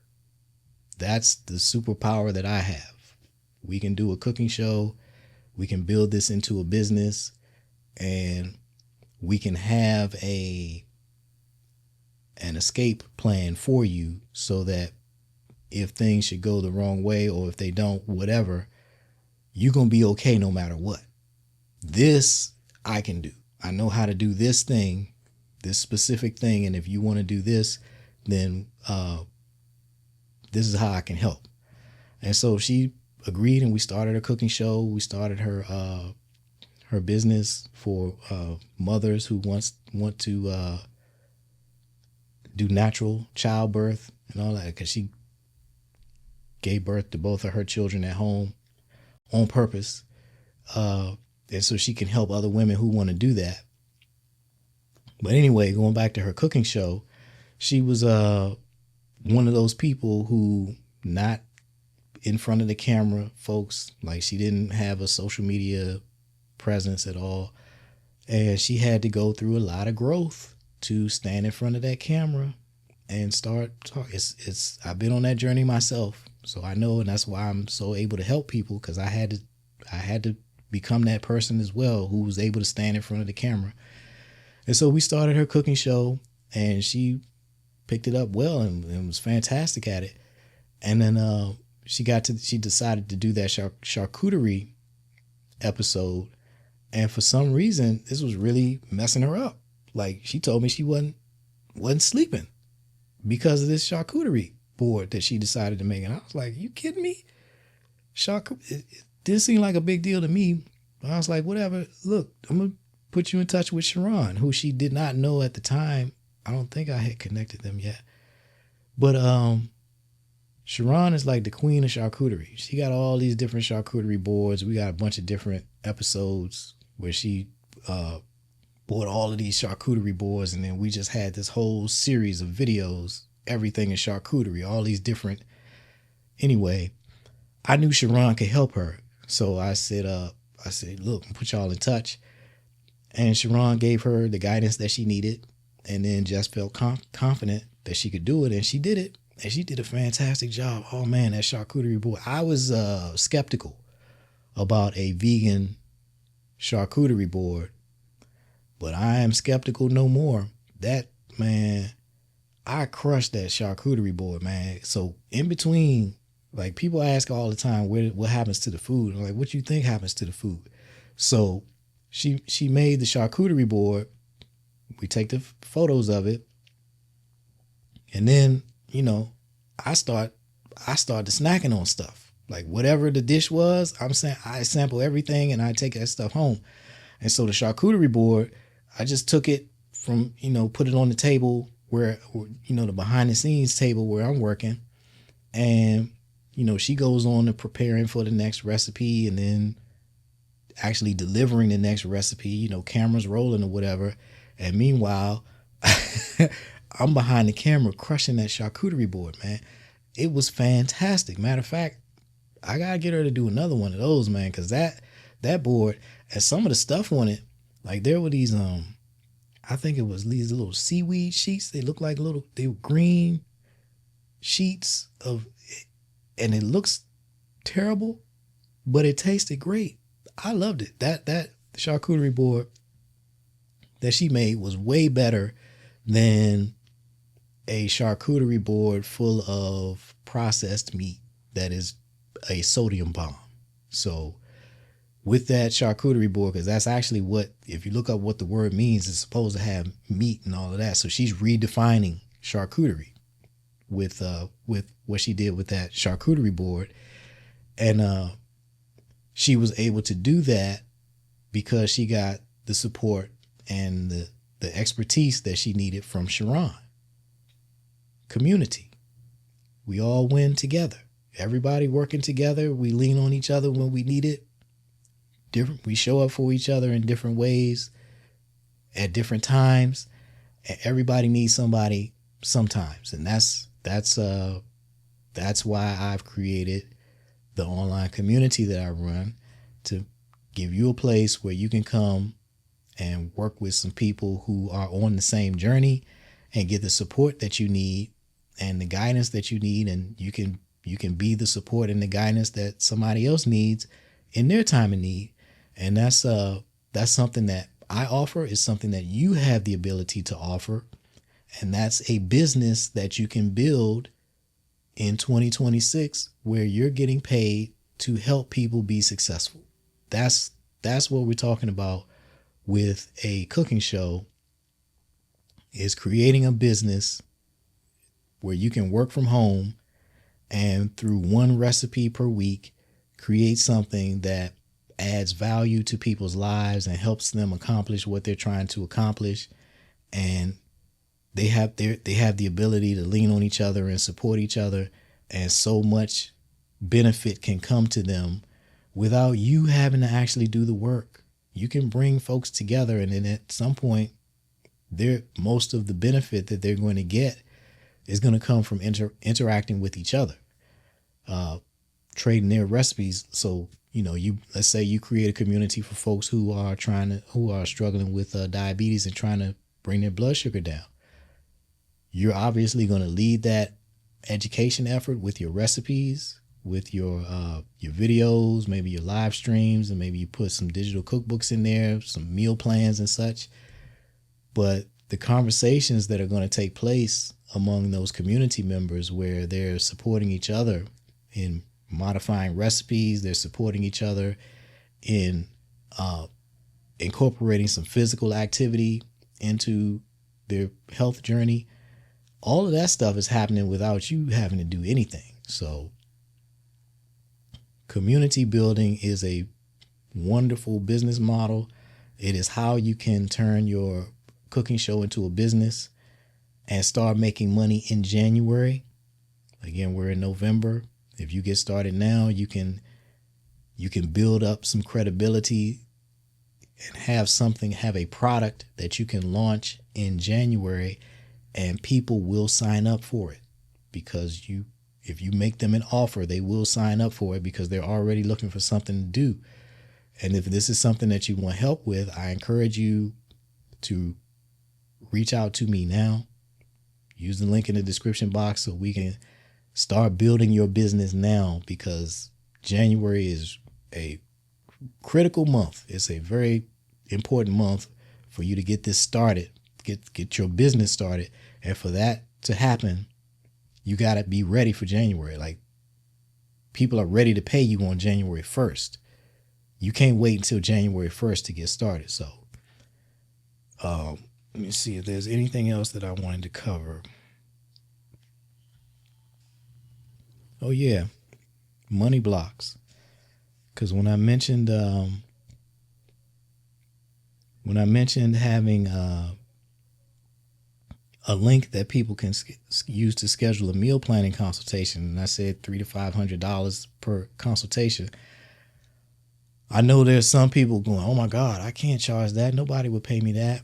That's the superpower that I have. We can do a cooking show. We can build this into a business, and we can have an escape plan for you so that if things should go the wrong way or if they don't, whatever, you're going to be okay no matter what. This I can do. I know how to do this thing, this specific thing. And if you want to do this, then this is how I can help. And so she agreed, and we started a cooking show. We started her business for mothers who want to do natural childbirth and all that, because she gave birth to both of her children at home on purpose. And so she can help other women who want to do that. But anyway, going back to her cooking show, she was one of those people who not in front of the camera folks. Like, she didn't have a social media presence at all. And she had to go through a lot of growth to stand in front of that camera and start talking. I've been on that journey myself, so I know, and that's why I'm so able to help people, because I had to become that person as well who was able to stand in front of the camera. And so we started her cooking show, and she picked it up well and was fantastic at it. And then she decided to do that charcuterie episode, and for some reason this was really messing her up. Like, she told me she wasn't sleeping because of this charcuterie board that she decided to make. And I was like, you kidding me? It didn't seem like a big deal to me. I was like, whatever. Look, I'm going to put you in touch with Cheron, who she did not know at the time. I don't think I had connected them yet. But Cheron is like the queen of charcuterie. She got all these different charcuterie boards. We got a bunch of different episodes where she bought all of these charcuterie boards, and then we just had this whole series of videos, everything in charcuterie, all these different. Anyway, I knew Cheron could help her. So I said, look, I'll put y'all in touch. And Cheron gave her the guidance that she needed, and then just felt confident that she could do it, and she did it. And she did a fantastic job. Oh man, that charcuterie board. I was skeptical about a vegan charcuterie board, but I am skeptical no more. That, man, I crushed that charcuterie board, man. So in between, like, people ask all the time, what happens to the food? I'm like, what you think happens to the food? So she made the charcuterie board, we take the photos of it. And then, I started snacking on stuff. Like whatever the dish was, I sample everything and I take that stuff home. And so the charcuterie board, I just took it from, put it on the table where, the behind the scenes table where I'm working. And, she goes on to preparing for the next recipe and then actually delivering the next recipe, cameras rolling or whatever. And meanwhile, I'm behind the camera crushing that charcuterie board, man. It was fantastic. Matter of fact, I gotta get her to do another one of those, man, because that board and some of the stuff on it, like there were these I think it was these little seaweed sheets. They look like they were green sheets and it looks terrible, but it tasted great. I loved it. That charcuterie board that she made was way better than a charcuterie board full of processed meat that is a sodium bomb. So with that charcuterie board, because that's actually what, if you look up what the word means, it's supposed to have meat and all of that. So she's redefining charcuterie with what she did with that charcuterie board. And she was able to do that because she got the support and the expertise that she needed from Cheron. Community. We all win together. Everybody working together. We lean on each other when we need it. We show up for each other in different ways at different times. And everybody needs somebody sometimes. And that's why I've created the online community that I run, to give you a place where you can come and work with some people who are on the same journey and get the support that you need and the guidance that you need. And you can be the support and the guidance that somebody else needs in their time of need. And that's something that I offer. Is something that you have the ability to offer. And that's a business that you can build in 2026 where you're getting paid to help people be successful. That's what we're talking about with a cooking show, is creating a business where you can work from home and through one recipe per week, create something that adds value to people's lives and helps them accomplish what they're trying to accomplish. And they have the ability to lean on each other and support each other. And so much benefit can come to them without you having to actually do the work. You can bring folks together, and then at some point, most of the benefit that they're going to get is going to come from interacting with each other, trading their recipes. So, let's say you create a community for folks who are struggling with diabetes and trying to bring their blood sugar down. You're obviously going to lead that education effort with your recipes, with your videos, maybe your live streams, and maybe you put some digital cookbooks in there, some meal plans and such. But the conversations that are going to take place among those community members, where they're supporting each other in modifying recipes, they're supporting each other in incorporating some physical activity into their health journey. All of that stuff is happening without you having to do anything. So community building is a wonderful business model. It is how you can turn your cooking show into a business and start making money in January. Again, we're in November. If you get started now, you can build up some credibility and have a product that you can launch in January, and people will sign up for it, because if you make them an offer, they will sign up for it because they're already looking for something to do. And if this is something that you want help with, I encourage you to reach out to me now. Use the link in the description box so we can start building your business now, because January is a critical month. It's a very important month for you to get this started, get your business started. And for that to happen, you got to be ready for January. Like, people are ready to pay you on January 1st. You can't wait until January 1st to get started. So Let me see if there's anything else that I wanted to cover. Oh yeah, money blocks. Because when I mentioned having a link that people can use to schedule a meal planning consultation, and I said $300 to $500 per consultation, I know there's some people going, "Oh my God, I can't charge that. Nobody would pay me that."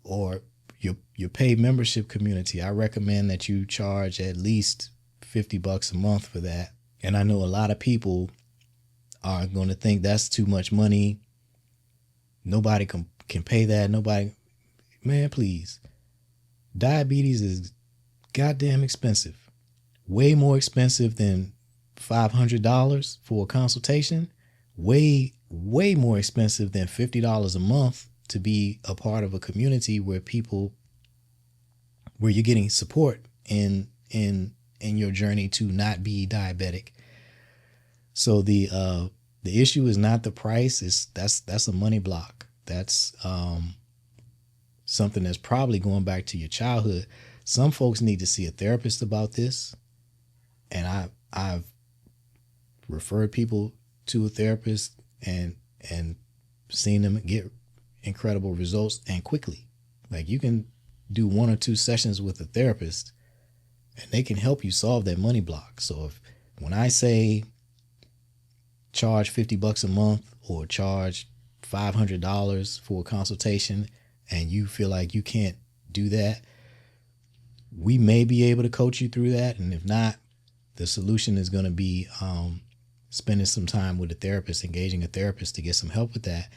Or your paid membership community, I recommend that you charge at least $50 a month for that. And I know a lot of people are going to think that's too much money. Nobody can pay that. Nobody, man, please. Diabetes is goddamn expensive. Way more expensive than $500 for a consultation. Way more expensive than $50 a month to be a part of a community where you're getting support in your journey to not be diabetic. So the issue is not the price. That's a money block. That's something that's probably going back to your childhood. Some folks need to see a therapist about this, and I've referred people to a therapist and seen them get incredible results and quickly. Like, you can do 1 or 2 sessions with a therapist and they can help you solve that money block. So when I say charge $50 a month or charge $500 for a consultation and you feel like you can't do that, we may be able to coach you through that. And if not, the solution is going to be spending some time with a therapist, engaging a therapist to get some help with that.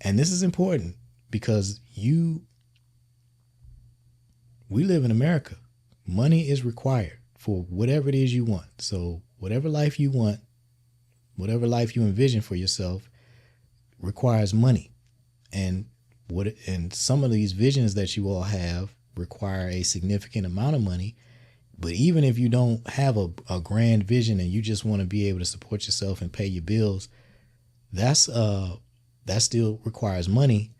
And this is important because we live in America. Money is required for whatever it is you want. So whatever life you want, whatever life you envision for yourself requires money. And some of these visions that you all have require a significant amount of money. But even if you don't have a grand vision and you just want to be able to support yourself and pay your bills, that still requires money.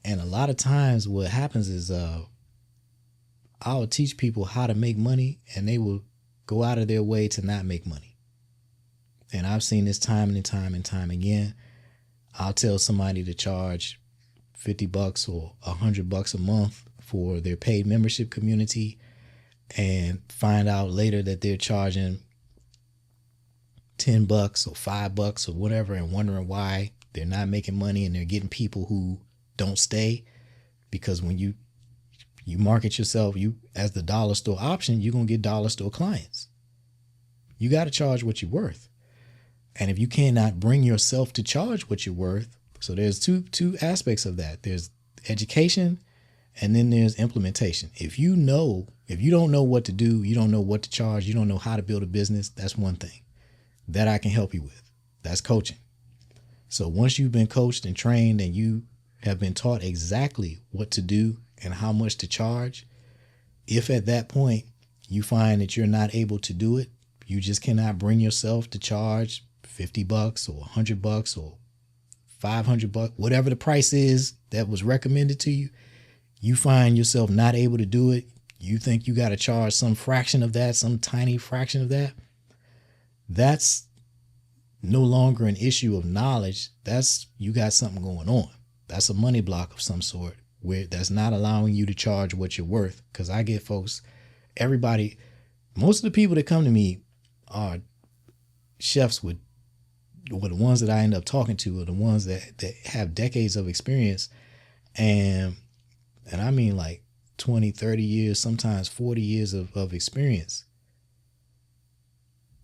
And a lot of times what happens is I'll teach people how to make money and they will go out of their way to not make money. And I've seen this time and time again. I'll tell somebody to charge $50 or $100 a month for their paid membership community and find out later that they're charging $10 or $5 or whatever and wondering why they're not making money and they're getting people who don't stay. Because when you market yourself as the dollar store option, you're going to get dollar store clients. You got to charge what you're worth. And if you cannot bring yourself to charge what you're worth, so there's two aspects of that. There's education and then there's implementation. If you don't know what to do, you don't know what to charge, you don't know how to build a business, that's one thing that I can help you with. That's coaching. So once you've been coached and trained and you have been taught exactly what to do and how much to charge, if at that point you find that you're not able to do it, you just cannot bring yourself to charge $50 or $100 or $500, whatever the price is that was recommended to you, you find yourself not able to do it. You think you got to charge some fraction of that, some tiny fraction of that. That's no longer an issue of knowledge. You got something going on. That's a money block of some sort where that's not allowing you to charge what you're worth. Because I get folks, most of the people that come to me are chefs the ones that I end up talking to are the ones that have decades of experience. And I mean like 20, 30 years, sometimes 40 years of experience.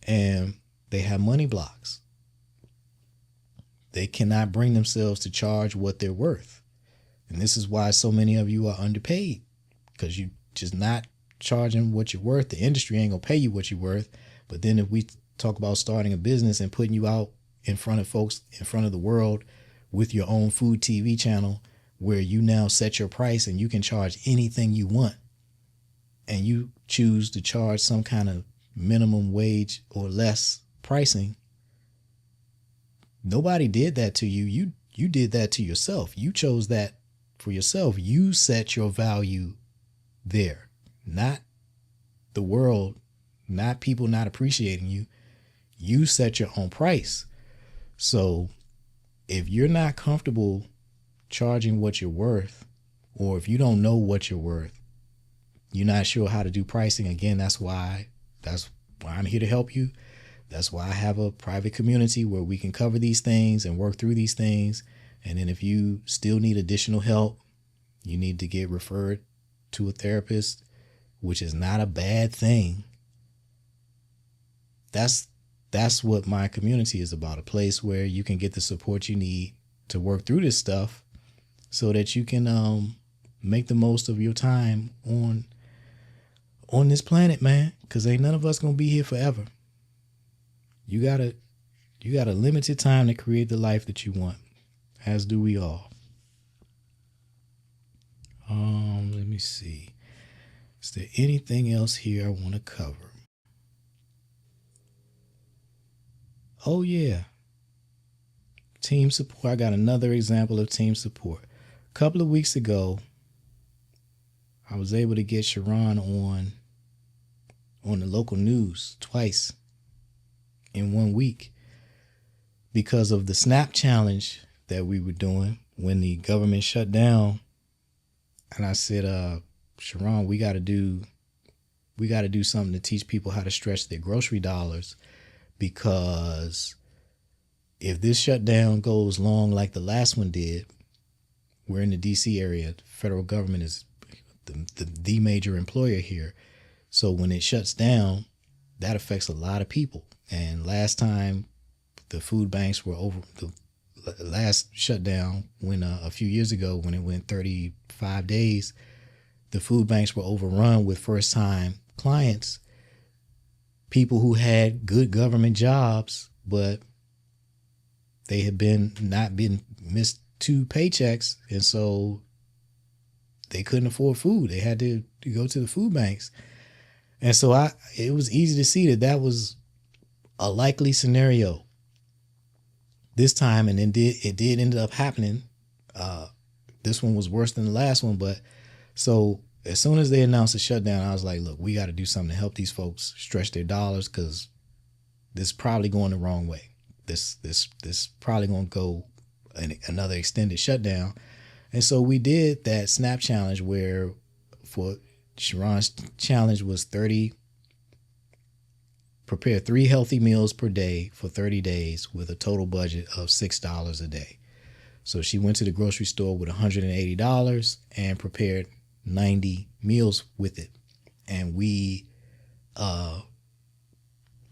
And they have money blocks. They cannot bring themselves to charge what they're worth. And this is why so many of you are underpaid, because you just not charging what you're worth. The industry ain't gonna pay you what you're worth. But then if we talk about starting a business and putting you out in front of folks, in front of the world with your own food TV channel, where you now set your price and you can charge anything you want, and you choose to charge some kind of minimum wage or less pricing, nobody did that to you. You did that to yourself. You chose that for yourself. You set your value there, not the world, not people not appreciating you. You set your own price. So if you're not comfortable charging what you're worth, or if you don't know what you're worth, you're not sure how to do pricing. Again, that's why I'm here to help you. That's why I have a private community where we can cover these things and work through these things. And then if you still need additional help, you need to get referred to a therapist, which is not a bad thing. That's what my community is about, a place where you can get the support you need to work through this stuff so that you can make the most of your time on this planet, man, because ain't none of us going to be here forever. You got a limited time to create the life that you want, as do we all. Let me see. Is there anything else here I want to cover? Oh, yeah. Team support. I got another example of team support. A couple of weeks ago, I was able to get Cheron on the local news twice in 1 week because of the SNAP challenge that we were doing when the government shut down. And I said, Cheron, we got to do something to teach people how to stretch their grocery dollars, because if this shutdown goes long like the last one did, we're in the DC area. The federal government is the major employer here. So when it shuts down, that affects a lot of people. And last time the food banks were over, the last shutdown, when a few years ago, when it went 35 days, the food banks were overrun with first-time clients, people who had good government jobs, but they had not been missed 2 paychecks, and so they couldn't afford food. They had to go to the food banks. And so it was easy to see that was a likely scenario this time, and it did end up happening. This one was worse than the last one, but so as soon as they announced the shutdown, I was like, look, we got to do something to help these folks stretch their dollars, because this is probably going the wrong way. This probably going to go another extended shutdown. And so we did that SNAP challenge, where for Cheron's challenge was prepare 3 healthy meals per day for 30 days with a total budget of $6 a day. So she went to the grocery store with $180 and prepared 90 meals with it. And we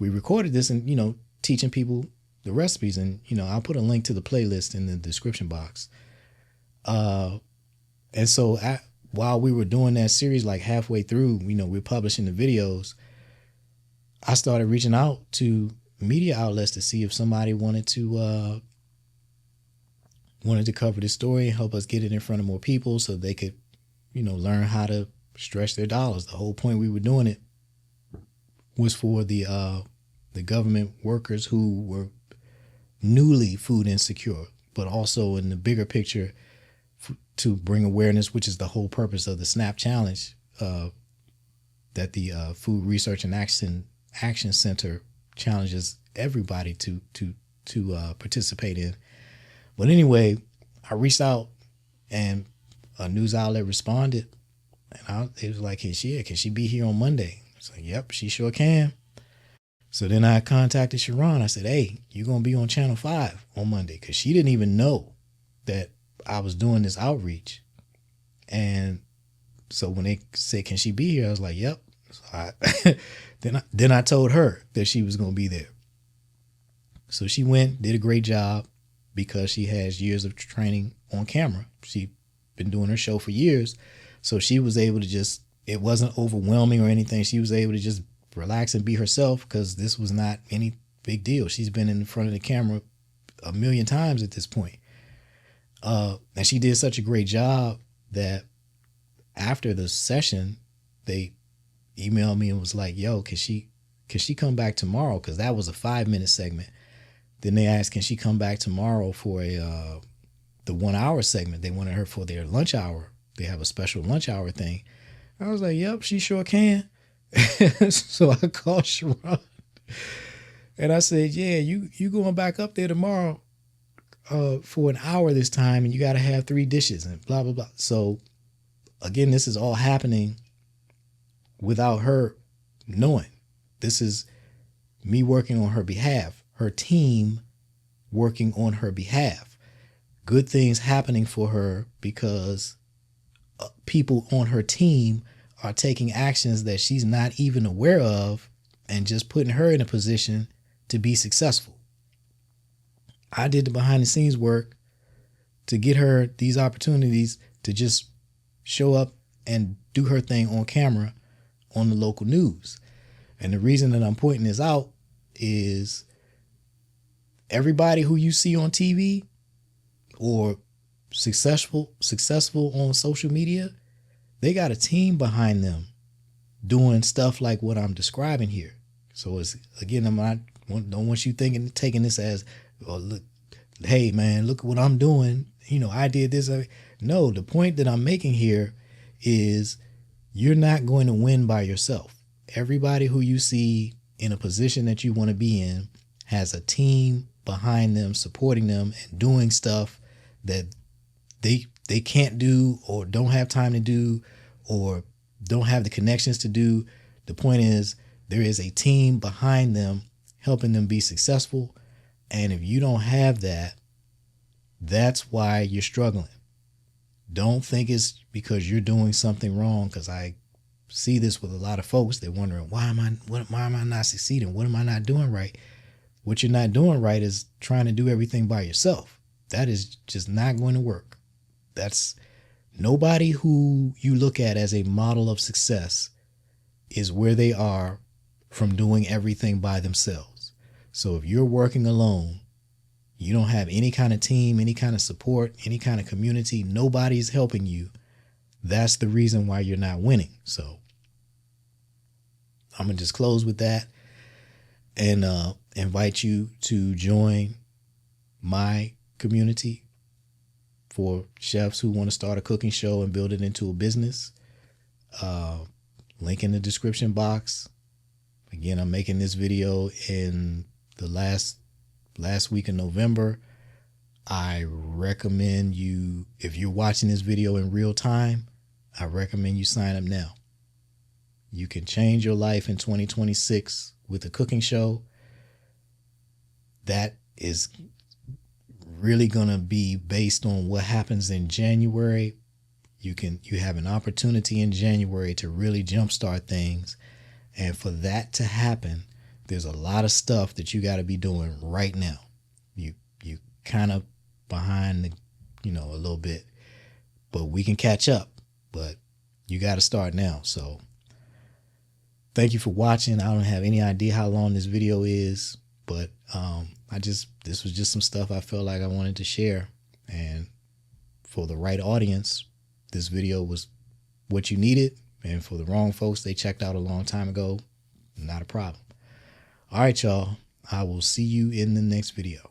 recorded this and, teaching people the recipes. And, I'll put a link to the playlist in the description box. And so while we were doing that series, like halfway through, we're publishing the videos, I started reaching out to media outlets to see if somebody wanted to cover this story and help us get it in front of more people so they could, learn how to stretch their dollars. The whole point we were doing it was for the government workers who were newly food insecure, but also in the bigger picture to bring awareness, which is the whole purpose of the SNAP challenge that the Food Research and Action Center challenges everybody to participate in. But anyway, I reached out and a news outlet responded, and it was like, can she be here on Monday? It's like, yep, she sure can. So then I contacted Cheron. I said, hey, you're going to be on Channel 5 on Monday, because she didn't even know that I was doing this outreach. And so when they said, can she be here? I was like, yep. So then I told her that she was going to be there. So she went, did a great job, because she has years of training on camera. She'd been doing her show for years. So she was able to it wasn't overwhelming or anything. She was able to just relax and be herself, because this was not any big deal. She's been in front of the camera a million times at this point. And she did such a great job that after the session, they emailed me and was like, yo, can she come back tomorrow? Because that was a 5-minute segment. Then they asked, can she come back tomorrow for a the 1 hour segment. They wanted her for their lunch hour. They have a special lunch hour thing. I was like, yep, she sure can. So I called Cheron and I said, yeah, you going back up there tomorrow for an hour this time, and you got to have 3 dishes and blah, blah, blah. So again, this is all happening without her knowing. This is me working on her behalf, her team working on her behalf. Good things happening for her because people on her team are taking actions that she's not even aware of and just putting her in a position to be successful. I did the behind the scenes work to get her these opportunities to just show up and do her thing on camera on the local news. And the reason that I'm pointing this out is everybody who you see on TV or successful on social media, they got a team behind them doing stuff like what I'm describing here. So it's, again, don't want you taking this as, oh, look, hey man, look what I'm doing. I did this. No, the point that I'm making here is you're not going to win by yourself. Everybody who you see in a position that you want to be in has a team behind them, supporting them and doing stuff that they can't do or don't have time to do or don't have the connections to do. The point is there is a team behind them helping them be successful. And if you don't have that, that's why you're struggling. Don't think it's because you're doing something wrong, because I see this with a lot of folks. They're wondering, why am I not succeeding? What am I not doing right? What you're not doing right is trying to do everything by yourself. That is just not going to work. That's nobody who you look at as a model of success is where they are from doing everything by themselves. So if you're working alone, you don't have any kind of team, any kind of support, any kind of community, nobody's helping you. That's the reason why you're not winning. So I'm going to just close with that and invite you to join my community for chefs who want to start a cooking show and build it into a business. Link in the description box. Again, I'm making this video in the last week of November. I recommend you, if you're watching this video in real time, I recommend you sign up now. You can change your life in 2026 with a cooking show. That is really going to be based on what happens in January. You have an opportunity in January to really jumpstart things. And for that to happen, there's a lot of stuff that you got to be doing right now. You kind of behind a little bit, but we can catch up, but you got to start now. So thank you for watching. I don't have any idea how long this video is, but this was just some stuff I felt like I wanted to share. And for the right audience, this video was what you needed. And for the wrong folks, they checked out a long time ago. Not a problem. All right, y'all. I will see you in the next video.